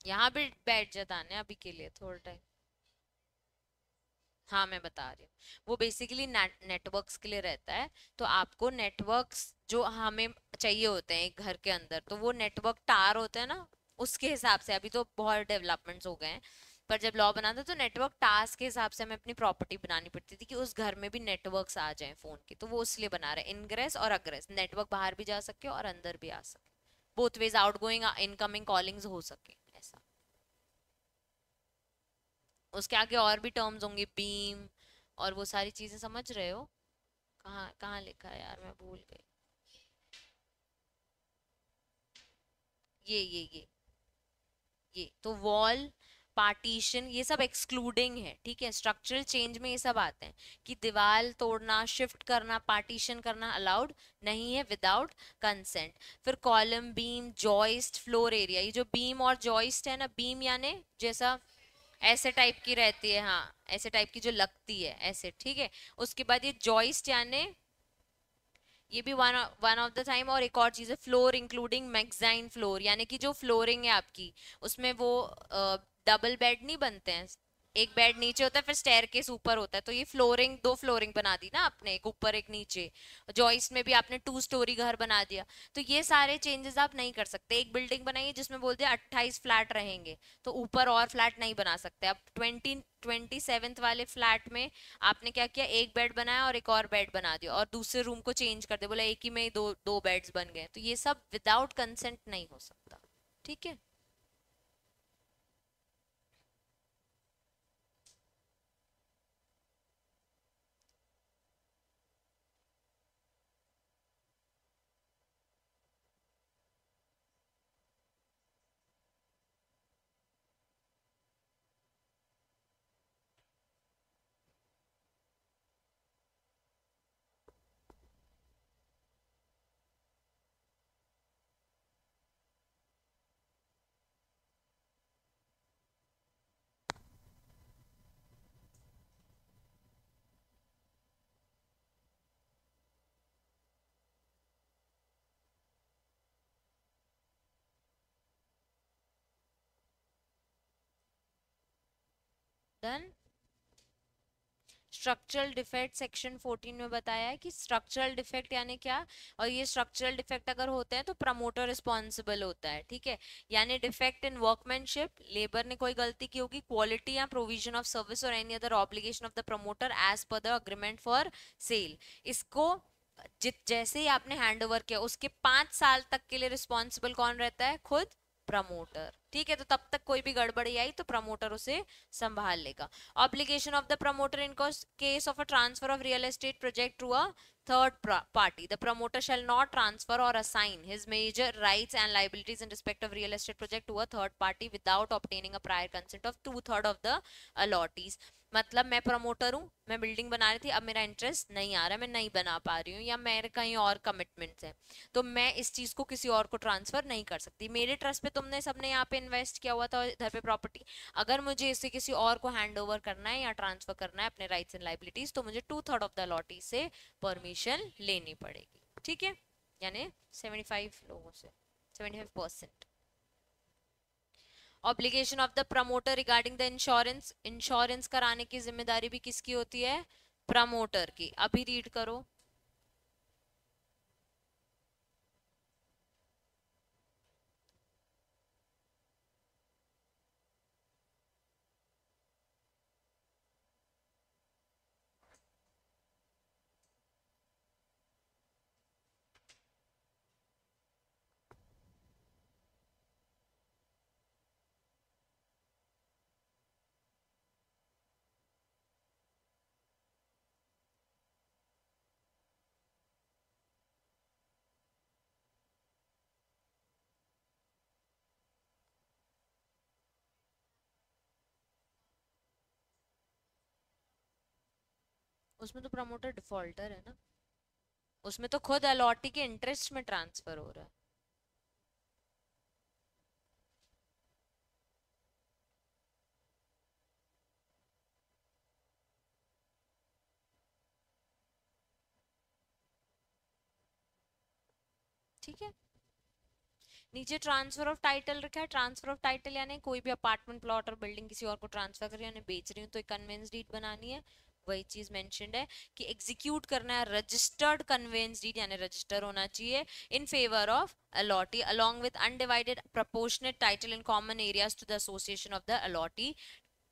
यहाँ भी बैठ जाता है अभी के लिए थोड़ा टाइम। हाँ मैं बता रही हूँ। वो बेसिकली नेटवर्क्स के लिए रहता है। तो आपको नेटवर्क्स जो हमें चाहिए होते हैं एक घर के अंदर, तो वो नेटवर्क टार होते हैं ना, उसके हिसाब से अभी तो बहुत डेवलपमेंट्स हो गए हैं। पर जब लॉ बना था तो नेटवर्क टास्क के हिसाब से हमें अपनी प्रॉपर्टी बनानी पड़ती थी कि उस घर में भी नेटवर्क्स आ जाएं फोन के, तो वो इसलिए बना रहे इनग्रेस और अग्रेस, नेटवर्क बाहर भी जा सके और अंदर भी आ सके, both ways outgoing incoming callings हो सके ऐसा। उसके आगे और भी टर्म्स होंगे, बीम और वो सारी चीजें, समझ रहे हो? कहाँ कहाँ लिखा है यार, मैं भूल गई। ये तो वॉल, पार्टीशन, ये सब एक्सक्लूडिंग है, ठीक है। स्ट्रक्चरल चेंज में ये सब आते हैं कि दीवार तोड़ना, शिफ्ट करना, पार्टीशन करना अलाउड नहीं है विदाउट कंसेंट। फिर column, beam, joist, floor area, ये जो बीम और जॉइस्ट है ना, बीम यानी जैसा ऐसे टाइप की रहती है, हाँ ऐसे टाइप की जो लगती है ऐसे, ठीक है। उसके बाद ये जॉइस्ट यानी, ये भी one one of the time. और एक और चीज है फ्लोर इंक्लूडिंग मैगजाइन फ्लोर, यानी कि जो फ्लोरिंग है आपकी, उसमें वो डबल बेड नहीं बनते हैं, एक बेड नीचे होता है फिर स्टेयरकेस ऊपर होता है, तो ये फ्लोरिंग, दो फ्लोरिंग बना दी ना आपने, एक ऊपर एक नीचे। जॉइस में भी आपने टू स्टोरी घर बना दिया। तो ये सारे चेंजेस आप नहीं कर सकते। एक बिल्डिंग बनाइए जिसमें बोल दिया 28 फ्लैट रहेंगे, तो ऊपर और फ्लैट नहीं बना सकते। अब 27th वाले फ्लैट में आपने क्या किया, एक बेड बनाया और एक और बेड बना दिया और दूसरे रूम को चेंज कर दिया, बोला एक ही में ही दो दो बेड्स बन गए, तो ये सब विदाउट कंसेंट नहीं हो सकता, ठीक है। डन। स्ट्रक्चरल डिफेक्ट सेक्शन 14 में बताया है कि स्ट्रक्चरल डिफेक्ट यानी क्या, और ये स्ट्रक्चरल डिफेक्ट अगर होते हैं तो प्रमोटर रिस्पॉन्सिबल होता है, ठीक है। यानी डिफेक्ट इन वर्कमैनशिप, लेबर ने कोई गलती की होगी, क्वालिटी या प्रोविजन ऑफ सर्विस और any other obligation of the promoter as per the agreement for sale. इसको जित जैसे ही आपने हैंड ओवर किया उसके 5 साल तक के लिए रिस्पॉन्सिबल कौन रहता है, खुद प्रमोटर, ठीक है। तो तब तक कोई भी गड़बड़ी आई तो प्रमोटर उसे संभाल लेगा। Obligation of the promoter in case of a transfer of real estate project to a third party. The promoter shall not transfer or assign his major rights and liabilities in respect of real estate project to a third party without obtaining a prior consent of 2/3 of the allottees. मतलब मैं promoter हूँ, मैं building बना रही थी, अब मेरा interest नहीं आ रहा, मैं नहीं बना पा रही हूँ, या मेरे कहीं और कमिटमेंट्स हैं, तो मैं इस चीज को किसी और को ट्रांसफर नहीं कर सकती। मेरे ट्रस्ट पे तुमने सबने यहाँ पे इन्वेस्ट किया हुआ था इधर पे प्रॉपर्टी, अगर मुझे इसे किसी और को हैंड ओवर करना है या ट्रांसफर करना है अपने राइट्स एंड लाइबिलिटीज, तो मुझे 2/3 ऑफ द अलॉटी से परमिशन लेनी पड़ेगी, ठीक है। यानी 75 लोगों से, 75%। Obligation of the promoter regarding the insurance, insurance कराने की जिम्मेदारी भी किसकी होती है, प्रमोटर की। अभी रीड करो। उसमें तो प्रमोटर डिफॉल्टर है ना, उसमें तो खुद अलॉटी के इंटरेस्ट में ट्रांसफर हो रहा है। ठीक है। नीचे ट्रांसफर ऑफ टाइटल रखा है। ट्रांसफर ऑफ टाइटल यानी कोई भी अपार्टमेंट प्लॉट और बिल्डिंग किसी और को ट्रांसफर कर रही है, बेच रही हूँ, तो एक कन्वेंस डीड बनानी है। वही चीज मेंशन्ड है कि एग्जीक्यूट करना है रजिस्टर्ड कन्वेंस डीड, यानी रजिस्टर होना चाहिए in favour of allottee along with undivided proportionate title in common areas to the association of the allotee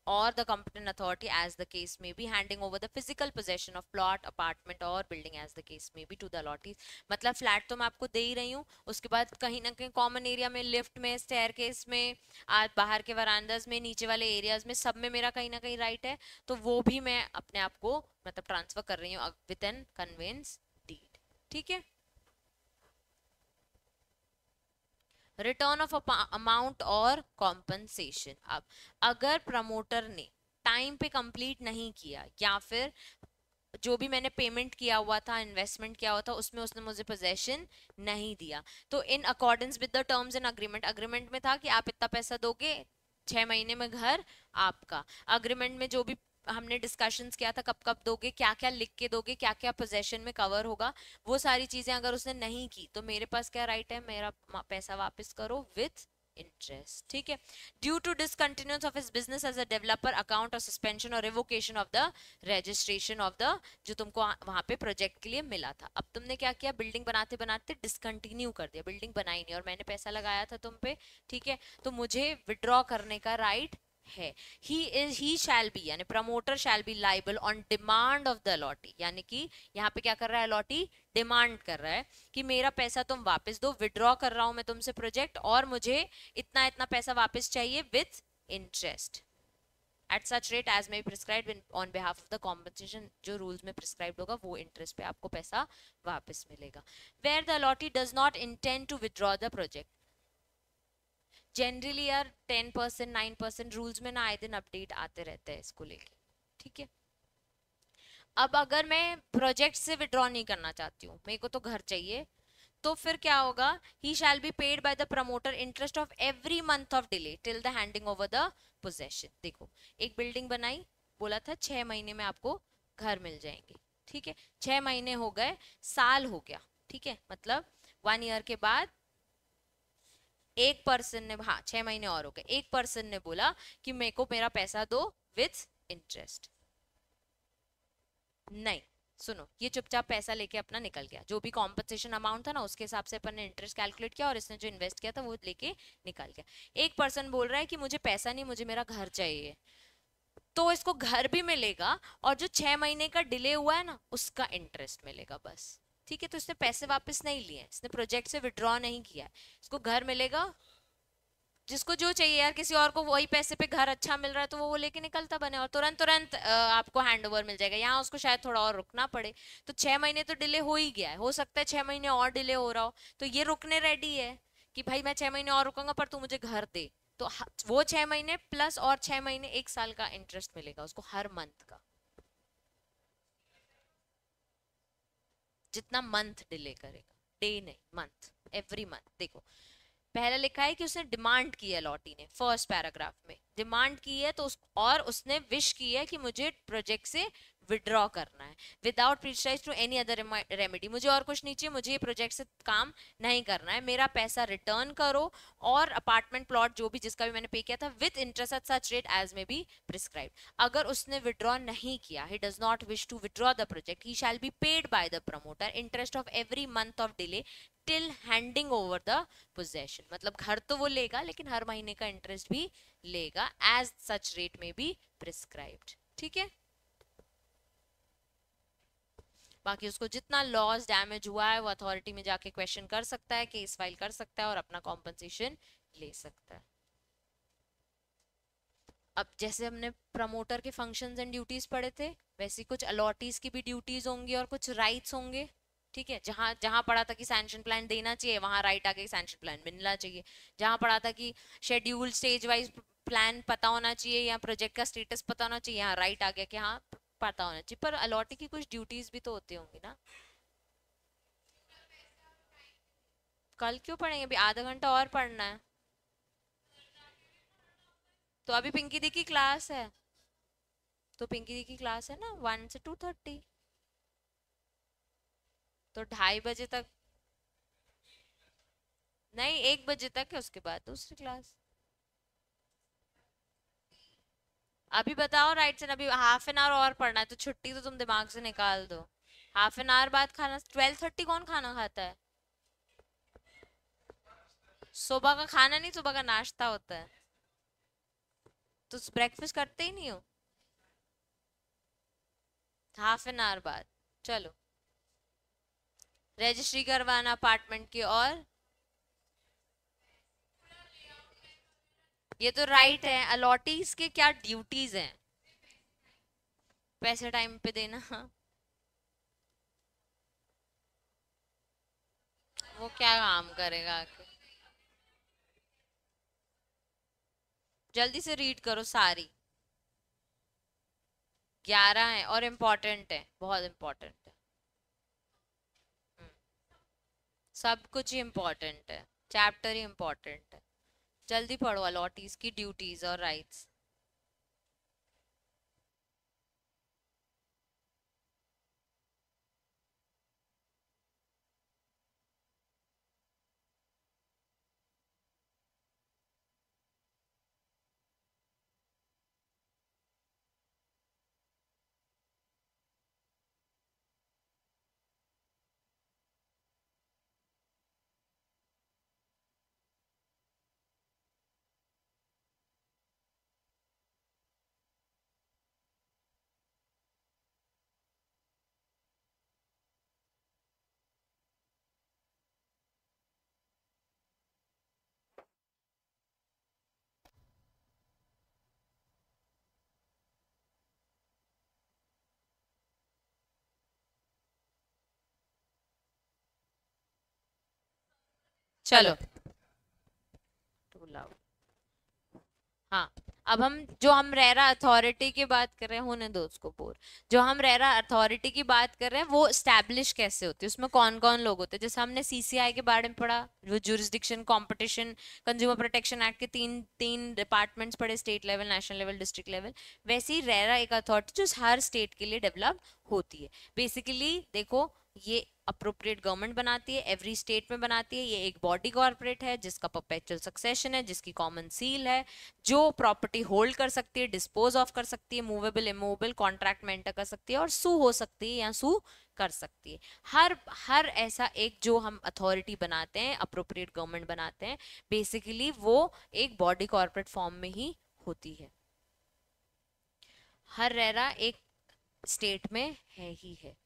or the competent authority as the case may be, handing over the physical possession of plot, apartment or building as the case may be to the allottees। मतलब flat तो मैं आपको दे ही रही हूँ, उसके बाद कहीं ना कहीं कॉमन एरिया में, लिफ्ट में, स्टेयरकेस में, आज बाहर के वरांडास में, नीचे वाले एरियाज में, सब में मेरा कहीं ना कहीं राइट है, तो वो भी मैं अपने आप को मतलब ट्रांसफर कर रही हूँ विद एन कन्वेंस डीड। ठीक है। रिटर्न ऑफ अमाउंट और कॉम्पनसेशन। अब अगर प्रमोटर ने टाइम पे कंप्लीट नहीं किया या फिर जो भी मैंने पेमेंट किया हुआ था, इन्वेस्टमेंट किया हुआ था, उसमें उसने मुझे पोजेशन नहीं दिया, तो in accordance with the terms and agreement, agreement में था कि आप इतना पैसा दोगे, 6 महीने में घर आपका। अग्रीमेंट में जो भी हमने डिस्कशंस किया था, कब कब दोगे, क्या क्या लिख के दोगे, क्या क्या पोजेशन में कवर होगा, वो सारी चीजें अगर उसने नहीं की, तो मेरे पास क्या राइट है, मेरा पैसा वापस करो विथ इंटरेस्ट। ठीक है। Due to discontinuance of his business as a developer, account और सस्पेंशन और revocation of the registration of the, जो तुमको वहां पे प्रोजेक्ट के लिए मिला था, अब तुमने क्या किया, बिल्डिंग बनाते बनाते डिसकंटिन्यू कर दिया, बिल्डिंग बनाई नहीं, और मैंने पैसा लगाया था तुम पे, ठीक है, तो मुझे विड्रॉ करने का राइट है। ही शैल बी, यानी promoter shall be liable on demand of the allottee, यानी कि यहाँ पे क्या कर रहा है, अलॉटी डिमांड कर रहा है कि मेरा पैसा तुम वापस दो, विड्रॉ कर रहा हूं मैं तुमसे प्रोजेक्ट, और मुझे इतना इतना पैसा वापस चाहिए with interest at such rate as may be prescribed on behalf of the compensation, जो रूल्स में प्रिस्क्राइब्ड होगा वो इंटरेस्ट पे आपको पैसा वापस मिलेगा। where the allotee does not intend to withdraw the project, generally यार 10%, 9% रूल्स में ना आए दिन अपडेट आते रहते हैं इसको लेके। ठीक है। अब अगर मैं प्रोजेक्ट से विड्रॉ नहीं करना चाहती हूँ, मेरे को तो घर चाहिए, तो फिर क्या होगा, he shall be paid by the promoter interest of every month of delay till the handing over the possession. देखो, एक बिल्डिंग बनाई, बोला था 6 महीने में आपको घर मिल जाएंगे, ठीक है, 6 महीने हो गए, साल हो गया, ठीक है, मतलब 1 ईयर के बाद एक पर्सन ने, हाँ 6 महीने और हो गए, एक पर्सन ने बोला कि मेरे को मेरा पैसा दो विथ इंटरेस्ट। नहीं, सुनो, ये चुपचाप पैसा लेके अपना निकल गया, जो भी कॉम्पनसेशन अमाउंट था ना उसके हिसाब से अपन ने इंटरेस्ट कैलकुलेट किया और इसने जो इन्वेस्ट किया था वो लेके निकल गया। एक पर्सन बोल रहा है कि मुझे पैसा नहीं, मुझे मेरा घर चाहिए, तो इसको घर भी मिलेगा और जो 6 महीने का डिले हुआ है ना उसका इंटरेस्ट मिलेगा बस। ठीक है, तो इसने पैसे वापस नहीं लिए, इसने प्रोजेक्ट से विड्रॉ नहीं किया है, इसको घर मिलेगा। जिसको जो चाहिए यार, किसी और को वही पैसे पे घर अच्छा मिल रहा है तो वो लेके निकलता बने और तुरंत तुरंत आपको हैंड ओवर मिल जाएगा, यहाँ उसको शायद थोड़ा और रुकना पड़े। तो 6 महीने तो डिले हो ही गया है, हो सकता है 6 महीने और डिले हो रहा हो, तो ये रुकने रेडी है कि भाई मैं 6 महीने और रुकूंगा पर तू मुझे घर दे, तो वो 6 महीने प्लस और 6 महीने, 1 साल का इंटरेस्ट मिलेगा उसको हर मंथ का, जितना मंथ डिले करेगा, डे नहीं, मंथ, एवरी मंथ। देखो, पहले लिखा है कि उसने डिमांड की है, लॉटी ने फर्स्ट पैराग्राफ में डिमांड की है, तो और उसने विश की है कि मुझे प्रोजेक्ट से विड्रॉ करना है without prejudice to any other remedy, मुझे और कुछ नहीं चाहिए, मुझे ये प्रोजेक्ट से काम नहीं करना है, मेरा पैसा रिटर्न करो और अपार्टमेंट प्लॉट जो भी जिसका भी मैंने पे किया था with interest at such rate as may be prescribe. अगर उसने विड्रॉ नहीं किया, he does not wish to withdraw the project, he shall be paid by the promoter interest of every month of delay till handing over the possession. मतलब घर तो वो लेगा लेकिन हर महीने का इंटरेस्ट भी लेगा एज सच रेट में बी प्रिस्क्राइब्ड। ठीक है, बाकी उसको जितना लॉस डैमेज हुआ है वो अथॉरिटी में जाके क्वेश्चन कर सकता है, केस फाइल कर सकता है और अपना कॉम्पनसेशन ले सकता है। अब जैसे हमने प्रमोटर के फंक्शंस एंड ड्यूटीज पढ़े थे, वैसे कुछ अलॉटीज की भी ड्यूटीज होंगी और कुछ राइट्स होंगे। ठीक है, जहां जहां पढ़ा था कि सैंक्शन प्लान देना चाहिए, वहां राइट आके सैंक्शन प्लान मिलना चाहिए। जहां पढ़ा था कि शेड्यूल स्टेज वाइज प्लान पता होना चाहिए या प्रोजेक्ट का स्टेटस पता होना चाहिए, यहाँ राइट आ गया कि हाँ पता होना चाहिए। पर अलॉटी की कुछ ड्यूटीज भी तो होती होंगी ना। कल क्यों पढ़ेंगे, अभी आधा घंटा और पढ़ना है। तो अभी पिंकी दी की क्लास है, तो पिंकी दी की क्लास है ना 1 से 2:30, तो 2:30 बजे तक। नहीं, 1 बजे तक है, उसके बाद दूसरी क्लास। अभी बताओ राइट से, अभी हाफ एन आवर और पढ़ना है, तो छुट्टी तो तुम दिमाग से निकाल दो। हाफ एन आवर बाद खाना, 12:30 कौन खाना खाता है? सुबह का खाना नहीं, सुबह का नाश्ता होता है। तो ब्रेकफास्ट करते ही नहीं हो? हाफ एन आवर बाद। चलो, रजिस्ट्री करवाना अपार्टमेंट की, और ये तो राइट है। अलॉटीज के क्या ड्यूटीज हैं? पैसे टाइम पे देना। वो क्या काम करेगा आके? जल्दी से रीड करो सारी। 11 है और इम्पोर्टेंट है, बहुत इम्पोर्टेंट है। हम्म, सब कुछ ही इम्पोर्टेंट है, चैप्टर ही इम्पोर्टेंट है। जल्दी पढ़ो अलॉटीज की ड्यूटीज और राइट्स। चलो, टू लाउड। हाँ, अब हम रेरा अथॉरिटी की बात कर रहे हैं, होने दो उसको बोर। जो हम रेरा अथॉरिटी की बात कर रहे हैं, वो स्टैब्लिश कैसे होती है, उसमें कौन कौन लोग होते हैं? जैसे हमने सीसीआई के बारे में पढ़ा, वो jurisdiction, competition, consumer protection act के तीन तीन डिपार्टमेंट्स पढ़े, state level, national level, district level. वैसे ही रेरा एक अथॉरिटी जो हर स्टेट के लिए डेवलप होती है। बेसिकली देखो, ये अप्रोप्रिएट गवर्नमेंट बनाती है, एवरी स्टेट में बनाती है। ये एक बॉडी कॉर्पोरेट है जिसका परपेचुअल सक्सेशन है, जिसकी कॉमन सील है, जो प्रॉपर्टी होल्ड कर सकती है, डिस्पोज ऑफ कर सकती है, मूवेबल इमूवेबल, कॉन्ट्रैक्ट में एंटर कर सकती है, और सू हो सकती है या सू कर सकती है। हर हर ऐसा एक जो हम अथॉरिटी बनाते हैं, अप्रोप्रिएट गवर्नमेंट बनाते हैं, बेसिकली वो एक बॉडी कॉर्पोरेट फॉर्म में ही होती है। हर रेरा एक स्टेट में है ही है।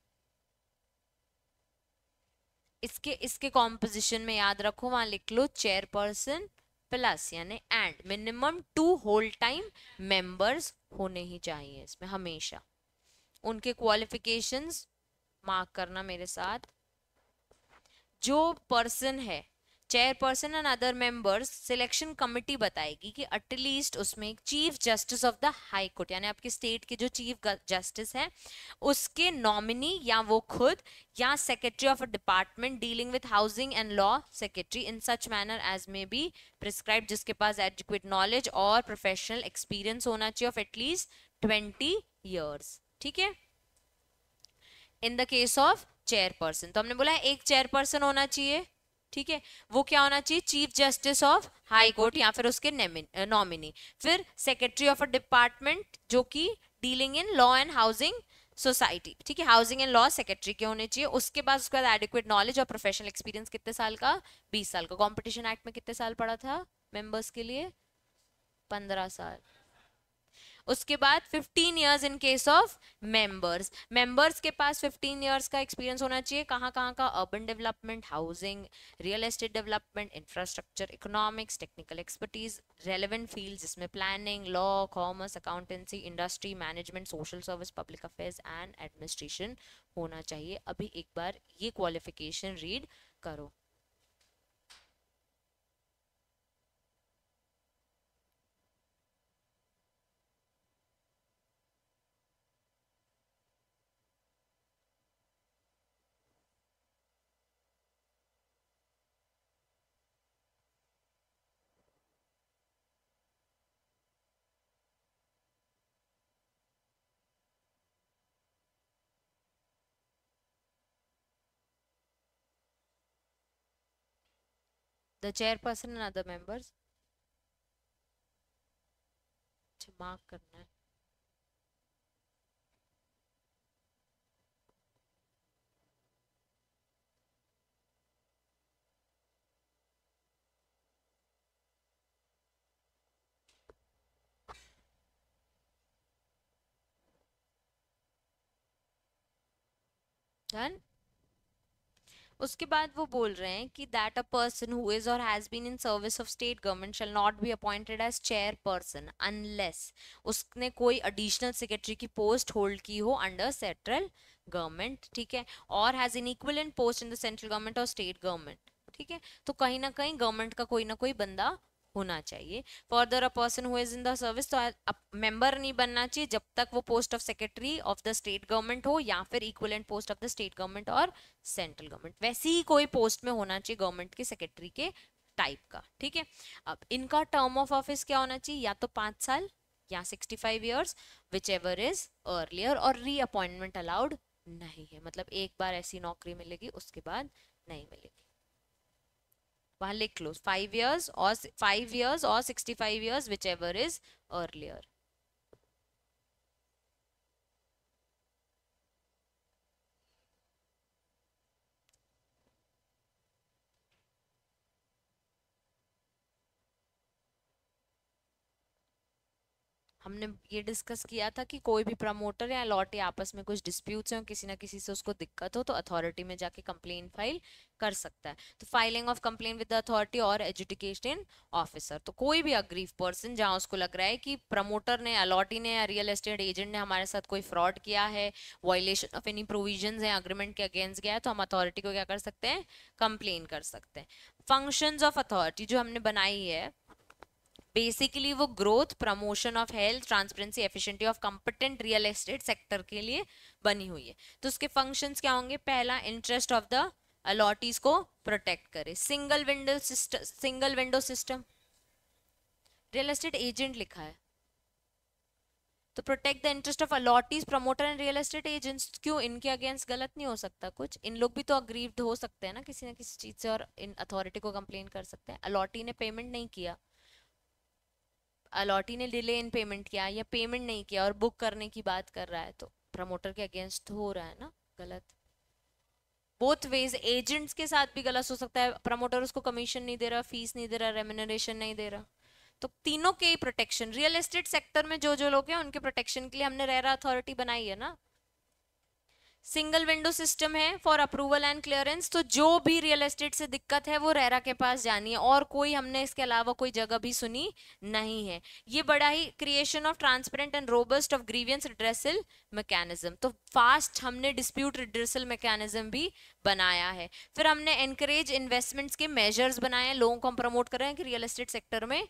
इसके इसके कॉम्पोजिशन में याद रखो, वहां लिख लो चेयरपर्सन प्लस, यानी and minimum 2 whole time members होने ही चाहिए इसमें हमेशा। उनके क्वालिफिकेशंस मार्क करना मेरे साथ। जो पर्सन है, chairperson and other members, selection committee बताएगी कि एटलीस्ट उसमें एक chief justice of the high court, यानी आपके स्टेट के जो चीफ जस्टिस है, उसके नॉमिनी या वो खुद, या secretary of a department dealing with housing and law secretary in such manner as may be prescribe, जिसके पास एडुकेट नॉलेज और प्रोफेशनल एक्सपीरियंस होना चाहिए ऑफ एटलीस्ट 20 years। ठीक है, in the case of chairperson तो हमने बोला है एक चेयरपर्सन होना चाहिए। ठीक है, वो क्या होना चाहिए? Chief justice of high court या फिर उसके नॉमिनी। फिर सेक्रेटरी ऑफ अ डिपार्टमेंट जो कि dealing in law and housing society. ठीक है, हाउसिंग एंड लॉ सेक्रेटरी के होने चाहिए। उसके बाद एडिक्वेट नॉलेज और प्रोफेशनल एक्सपीरियंस कितने साल का? 20 साल का। कॉम्पिटिशन एक्ट में कितने साल पड़ा था मेंबर्स के लिए? 15 साल। उसके बाद 15 years in case of members. Members के पास 15 years का एक्सपीरियंस होना चाहिए। कहाँ कहाँ का? Urban development, housing, real estate development, infrastructure, economics, technical expertise, relevant field जिसमें planning, law, commerce, accountancy, industry, management, social service, public affairs and administration होना चाहिए। अभी एक बार ये क्वालिफिकेशन रीड करो। The chairperson and other members, mark करना है। डन। उसके बाद वो बोल रहे हैं कि that a person who is और has been in service of state government shall not be appointed as chairperson unless उसने कोई एडिशनल सेक्रेटरी की पोस्ट होल्ड की हो अंडर सेंट्रल गवर्नमेंट, ठीक है, और has in equivalent post in the central government और स्टेट गवर्नमेंट, ठीक है। तो कहीं ना कहीं गवर्नमेंट का कोई ना कोई बंदा होना चाहिए। Further a person who is in the service, तो मेंबर नहीं बनना चाहिए जब तक वो post of secretary of the state government हो या फिर equivalent post of the state government और सेंट्रल गवर्नमेंट, वैसी ही कोई पोस्ट में होना चाहिए गवर्नमेंट के सेक्रेटरी के टाइप का, ठीक है। अब इनका टर्म ऑफ ऑफिस क्या होना चाहिए, या तो 5 साल या 65 years, which ever is earlier, और रीअपॉइंटमेंट अलाउड नहीं है, मतलब एक बार ऐसी नौकरी मिलेगी उसके बाद नहीं मिलेगी। वहां लिख लो 5 इयर्स और 65 years, which ever is earlier. हमने ये डिस्कस किया था कि कोई भी प्रमोटर या अलॉटी आपस में कुछ डिस्प्यूट्स हो, किसी ना किसी से उसको दिक्कत हो, तो अथॉरिटी में जाके कंप्लेन फाइल कर सकता है। तो filing of complain with the authority और एजुकेशन ऑफिसर, तो कोई भी अग्रीव पर्सन जहां उसको लग रहा है कि प्रमोटर ने, अलॉटी ने या रियल एस्टेट एजेंट ने हमारे साथ कोई फ्रॉड किया है, वायलेशन ऑफ एनी प्रोविजंस है अग्रीमेंट के अगेंस्ट गया है, तो हम अथॉरिटी को क्या कर सकते हैं, कंप्लेन कर सकते हैं। फंक्शंस ऑफ अथॉरिटी जो हमने बनाई है, बेसिकली वो growth, promotion of health, transparency, efficiency of competent real estate sector के लिए बनी हुई है। तो उसके फंक्शंस क्या होंगे, पहला इंटरेस्ट ऑफ द अलॉटीज को प्रोटेक्ट करे, single window system, real estate agent लिखा है तो protect the interest of allottees, promoter and real estate agents. क्यों, इनके अगेंस्ट गलत नहीं हो सकता कुछ, इन लोग भी तो अग्रीव्ड हो सकते हैं ना किसी चीज से, और इन अथॉरिटी को कंप्लेन कर सकते हैं। अलॉटी ने पेमेंट नहीं किया, अलॉटी ने डिले इन पेमेंट किया या पेमेंट नहीं किया और बुक करने की बात कर रहा है, तो प्रमोटर के अगेंस्ट हो रहा है ना गलत। बोथ वेज, एजेंट्स के साथ भी गलत हो सकता है, प्रमोटर उसको कमीशन नहीं दे रहा, फीस नहीं दे रहा, रेम्यूनरेशन नहीं दे रहा, तो तीनों के ही प्रोटेक्शन, रियल एस्टेट सेक्टर में जो जो लोग हैं उनके प्रोटेक्शन के लिए हमने रेरा अथॉरिटी बनाई है ना। सिंगल विंडो सिस्टम है फॉर अप्रूवल एंड क्लियरेंस, तो जो भी रियल एस्टेट से दिक्कत है वो रेरा के पास जानी है, और कोई हमने इसके अलावा कोई जगह भी सुनी नहीं है। ये बड़ा ही creation of transparent and robust of grievance redressal mechanism, तो फास्ट हमने डिस्प्यूट रिड्रेसल मैकेनिज्म भी बनाया है। फिर हमने एनकरेज इन्वेस्टमेंट्स के मेजर्स बनाए हैं, लोगों को हम प्रमोट कर रहे हैं कि रियल एस्टेट सेक्टर में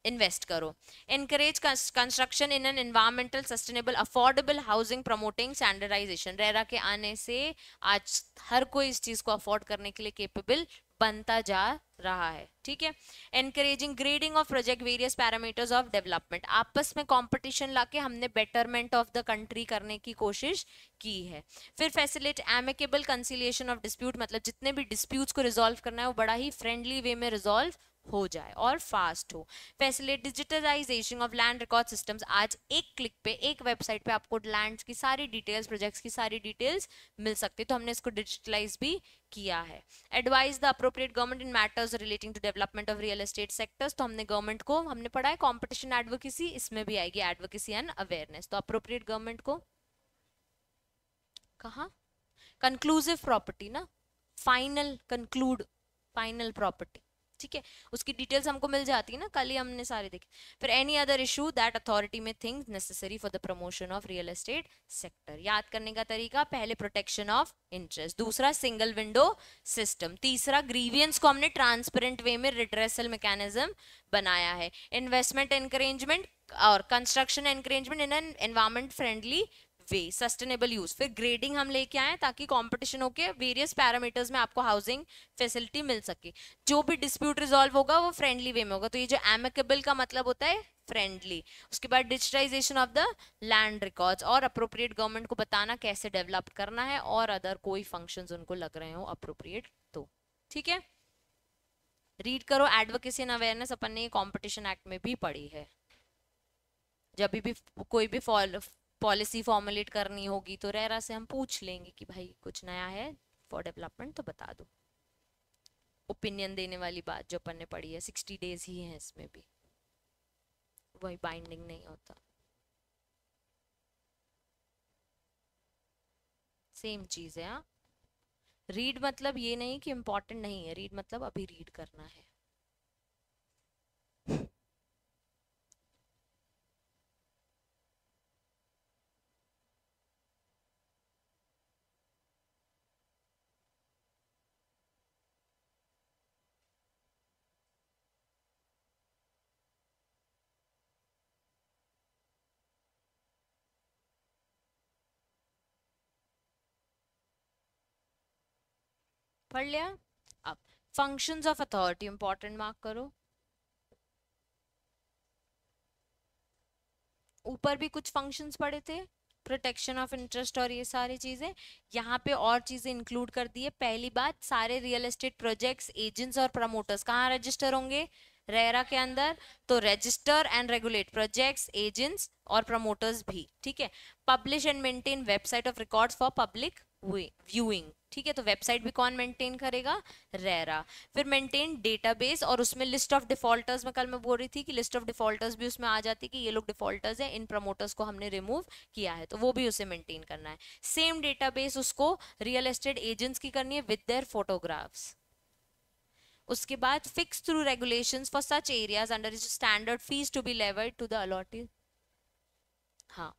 इन्वेस्ट करो। Encourage construction in an environmental sustainable affordable housing, promoting standardization, RERA के आने से आज हर कोई इस चीज को अफोर्ड करने के लिए केपेबल बनता जा रहा है, ठीक है। Encouraging grading of project various parameters of development, आपस में कंपटीशन लाके हमने बेटरमेंट ऑफ द कंट्री करने की कोशिश की है। फिर फैसिलिट एमिकेबल कंसिलिएशन ऑफ डिस्प्यूट, मतलब जितने भी डिस्प्यूट्स को रिजॉल्व करना है वो बड़ा ही फ्रेंडली वे में रिजॉल्व हो जाए और फास्ट हो। Facilitate digitalization of land record systems, आज एक क्लिक पे, एक वेबसाइट पे आपको लैंड्स की सारी डिटेल्स, प्रोजेक्ट्स की सारी डिटेल्स मिल सकती है, तो हमने इसको डिजिटलाइज भी किया है। Advise the appropriate government in matters relating to development of real estate sectors, तो हमने गवर्नमेंट को, हमने पढ़ा है कॉम्पिटिशन एडवोकेसी, इसमें भी आएगी एडवोकेसी एंड अवेयरनेस, तो अप्रोप्रिएट गवर्नमेंट को कहा, कंक्लूसिव प्रॉपर्टी ना, फाइनल कंक्लूड, फाइनल प्रॉपर्टी, ठीक है, उसकी डिटेल्स हमको मिल जाती है ना, कल ही हमने सारे देखे। फिर any other issue that authority में things necessary for the promotion of real estate sector, याद करने का तरीका, पहले प्रोटेक्शन ऑफ इंटरेस्ट, दूसरा सिंगल विंडो सिस्टम, तीसरा ग्रीवियंस को हमने ट्रांसपेरेंट वे में रिड्रेसल मैकेनिज्म बनाया है, इन्वेस्टमेंट एनकरेजमेंट और construction encouragement in an environment friendly way, sustainable use. फिर ग्रेडिंग हम लेके आए ताकि कंपटीशन होके वेरियस पैरामीटर्स में आपको हाउसिंग फैसिलिटी मिल सके, जो भी डिस्प्यूट रिजॉल्व होगा वो फ्रेंडली वे में होगा, तो ये जो एमिकेबल का मतलब होता है फ्रेंडली। उसके बाद digitization of the land records, और अप्रोप्रिएट गवर्नमेंट को बताना कैसे डेवलप करना है, और अदर कोई फंक्शंस उनको लग रहे हो अप्रोप्रिएट, तो ठीक है। रीड करो। एडवोकेसी एंड अवेयरनेस अपन ने कंपटीशन एक्ट में भी पढ़ी है। जब भी कोई भी पॉलिसी फॉर्मुलेट करनी होगी तो रेरा से हम पूछ लेंगे कि भाई कुछ नया है फॉर डेवलपमेंट तो बता दो। ओपिनियन देने वाली बात जो अपन ने पढ़ी है, 60 डेज ही है इसमें भी, वही बाइंडिंग नहीं होता। सेम चीज है। हाँ, रीड मतलब ये नहीं कि इम्पोर्टेंट नहीं है, रीड मतलब अभी रीड करना है। पढ़ लिया। अब functions of authority important mark करो। ऊपर भी कुछ फंक्शंस पढ़े थे, प्रोटेक्शन ऑफ इंटरेस्ट और ये सारी चीजें। यहाँ पे और चीजें इंक्लूड कर दी है। पहली बात, सारे रियल एस्टेट प्रोजेक्ट्स, एजेंट्स और प्रमोटर्स कहाँ रजिस्टर होंगे? रेरा के अंदर। तो register and regulate projects, agents और प्रमोटर्स भी। ठीक है। Publish and maintain website of records for public viewing. ठीक है, तो वेबसाइट भी कौन मेंटेन करेगा? रेरा। फिर मेंटेन डेटाबेस, और उसमें लिस्ट ऑफ डिफॉल्टर्स, में कल मैं बोल रही थी कि लिस्ट ऑफ डिफॉल्टर्स भी उसमें आ जाती कि ये लोग डिफॉल्टर्स हैं, इन प्रमोटर्स को हमने रिमूव किया है, तो वो भी उसे मेंटेन करना है। सेम डेटाबेस उसको रियल एस्टेट एजेंट्स की करनी है विद देयर फोटोग्राफ्स। उसके बाद fix through regulations for such areas under standard fees to be levied to the allotted. हाँ,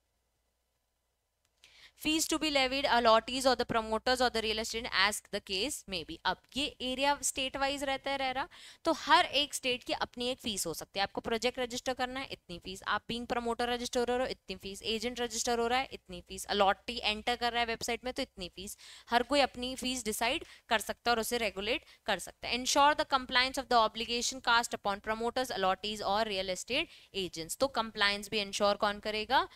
fees to be levied allottees or the promoters or the real estate as the case may be। अब ये area state wise रहता है RERA, तो हर एक state की अपनी एक फीस हो सकती है। आपको प्रोजेक्ट रजिस्टर करना है, इतनी फीस। आप बीइंग प्रमोटर रजिस्टर हो रहे हो, इतनी फीस। एजेंट रजिस्टर हो रहा है, इतनी फीस। अलॉटी एंटर कर रहा है वेबसाइट में, तो इतनी फीस। हर कोई अपनी फीस डिसाइड कर सकता है और उसे रेगुलेट कर सकता है। Ensure the compliance of the obligation cast upon promoters, allottees और रियल एस्टेट एजेंट्स। तो कंप्लायंस भी इंश्योर कौन करेगा?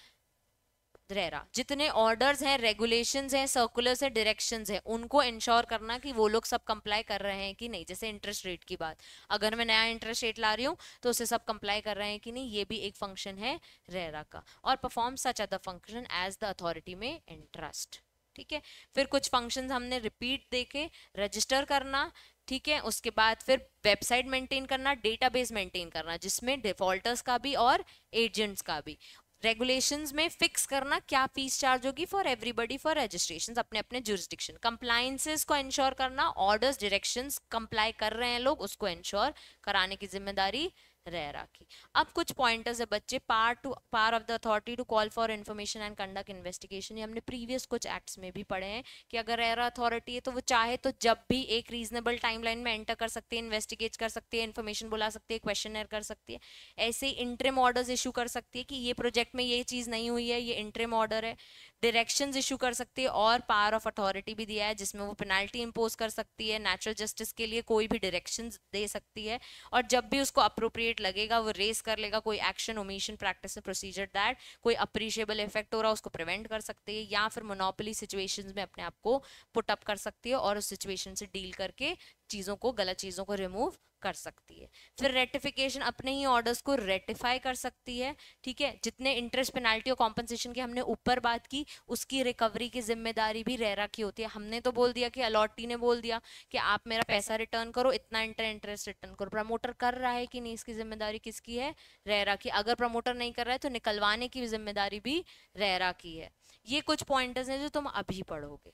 रेरा। जितने ऑर्डर्स हैं, रेगुलेशंस हैं, सर्कुलर्स हैं, डायरेक्शंस हैं, उनको इंश्योर करना कि वो लोग सब कंप्लाई कर रहे हैं कि नहीं। जैसे इंटरेस्ट रेट की बात, अगर मैं नया इंटरेस्ट रेट ला रही हूँ तो उसे सब कंप्लाई कर रहे हैं कि नहीं, ये भी एक फंक्शन है रेरा का। और perform such other function as the authority में इंटरेस्ट। ठीक है। फिर कुछ फंक्शंस हमने रिपीट देखे। रजिस्टर करना, ठीक है। उसके बाद फिर वेबसाइट मेंटेन करना, डेटाबेस मेंटेन करना, जिसमें डिफॉल्टर्स का भी और एजेंट्स का भी। रेगुलेशंस में फिक्स करना क्या फीस चार्ज होगी फॉर एवरीबडी फॉर रजिस्ट्रेशन अपने अपने जुरिस्डिक्शन। कंप्लायंसेस को इंश्योर करना, ऑर्डर्स डायरेक्शंस कंप्लाई कर रहे हैं लोग, उसको इंश्योर कराने की जिम्मेदारी रेरा की। अब कुछ पॉइंटर्स है बच्चे। Power of the authority to call for information and conduct investigation. ये हमने प्रीवियस कुछ एक्ट्स में भी पढ़े हैं कि अगर रेरा अथॉरिटी है तो वो चाहे तो जब भी एक रीजनेबल टाइमलाइन में एंटर कर सकती है, इन्वेस्टिगेट कर सकती है, इन्फॉर्मेशन बुला सकती है, क्वेश्चनर कर सकती है। ऐसे ही इंटरिम ऑर्डर्स इशू कर सकती है कि ये प्रोजेक्ट में ये चीज नहीं हुई है, ये इंटरिम ऑर्डर है। डायरेक्शंस इशू कर सकती है, और पावर ऑफ अथॉरिटी भी दिया है जिसमें वो पेनाल्टी इंपोज कर सकती है। नेचुरल जस्टिस के लिए कोई भी डायरेक्शंस दे सकती है, और जब भी उसको अप्रोप्रिएट लगेगा वो रेस कर लेगा कोई action, omission, practice, procedure that कोई अप्रिशिएबल इफेक्ट हो रहा है उसको प्रिवेंट कर सकती है, या फिर मोनोपोली सिचुएशंस में अपने आप को पुट अप कर सकती है और उस सिचुएशन से डील करके चीजों को, गलत चीजों को रिमूव कर सकती है। फिर रेटिफिकेशन, अपने ही ऑर्डर्स को रेटिफाई कर सकती है। ठीक है। जितने इंटरेस्ट, पेनाल्टी और कॉम्पनसेशन की हमने ऊपर बात की, उसकी रिकवरी की जिम्मेदारी भी रेरा की होती है। हमने तो बोल दिया कि अलॉटी ने बोल दिया कि आप मेरा पैसा रिटर्न करो, इतना इंटरेस्ट रिटर्न करो। प्रमोटर कर रहा है कि नहीं, इसकी जिम्मेदारी किसकी है? रेरा की। अगर प्रमोटर नहीं कर रहा है तो निकलवाने की जिम्मेदारी भी रेरा की है। ये कुछ पॉइंटर्स हैं जो तुम अभी पढ़ोगे।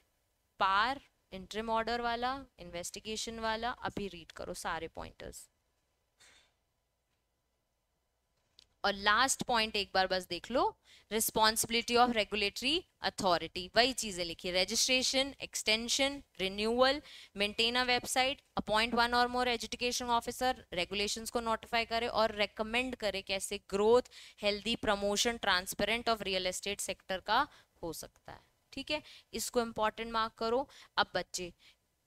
पार, इंटरिम ऑर्डर वाला, इन्वेस्टिगेशन वाला, अभी रीड करो सारे पॉइंटर्स। और लास्ट पॉइंट एक बार बस देख लो, रिस्पॉन्सिबिलिटी ऑफ रेगुलेटरी अथॉरिटी। वही चीजें लिखी, registration, extension, renewal, maintain a website, appoint one और मोर एजुकेशन ऑफिसर, रेगुलेशंस को नोटिफाई करे और रेकमेंड करे कैसे growth, healthy promotion, transparent of real estate sector का हो सकता है। ठीक है, इसको इंपॉर्टेंट मार्क करो। अब बच्चे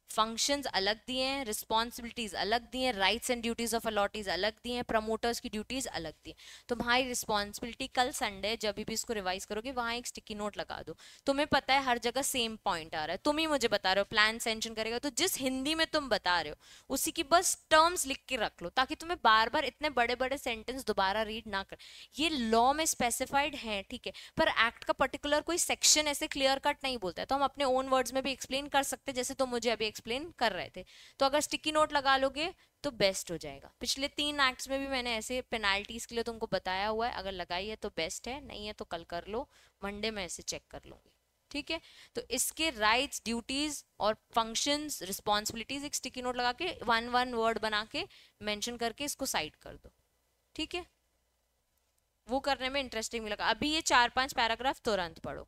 फंक्शंस अलग दिए हैं, रिस्पॉन्सिबिलिटीज अलग दी हैं, rights and duties of allottees अलग दी हैं, प्रमोटर्स की ड्यूटीज अलग दी हैं। तुम्हारी रिस्पॉन्सिबिलिटी कल संडे जब भी इसको रिवाइज करोगे वहां एक स्टिकी नोट लगा दो। तुम्हें पता है हर जगह सेम पॉइंट आ रहा है, तुम ही मुझे बता रहे हो प्लान सेंशन करेगा, तो जिस हिंदी में तुम बता रहे हो उसी की बस टर्म्स लिख के रख लो, ताकि तुम्हें बार बार इतने बड़े बड़े सेंटेंस दोबारा रीड ना कर। ये लॉ में स्पेसिफाइड है, ठीक है, पर एक्ट का पर्टिकुलर कोई सेक्शन ऐसे क्लियर कट नहीं बोलता है, तो हम अपने ओन वर्ड्स में भी एक्सप्लेन कर सकते हैं, जैसे तुम मुझे अभी एक्सप्लेन कर रहे थे। तो अगर स्टिकी नोट लगा लोगे तो बेस्ट हो जाएगा। पिछले 3 एक्ट्स में भी मैंने ऐसे पेनाल्टीज के लिए तुमको बताया हुआ है, अगर लगाई है तो बेस्ट है, नहीं है तो कल कर लो, मंडे में ऐसे चेक कर लूंगी, ठीक है। तो इसके राइट्स, ड्यूटीज और फंक्शंस, रिस्पॉन्सिबिलिटीज एक स्टिकी नोट लगा के वन वन वर्ड बना के मेंशन करके इसको साइड कर दो, ठीक है। वो करने में इंटरेस्टिंग भी लगा। अभी ये 4-5 पैराग्राफ तुरंत पढ़ो।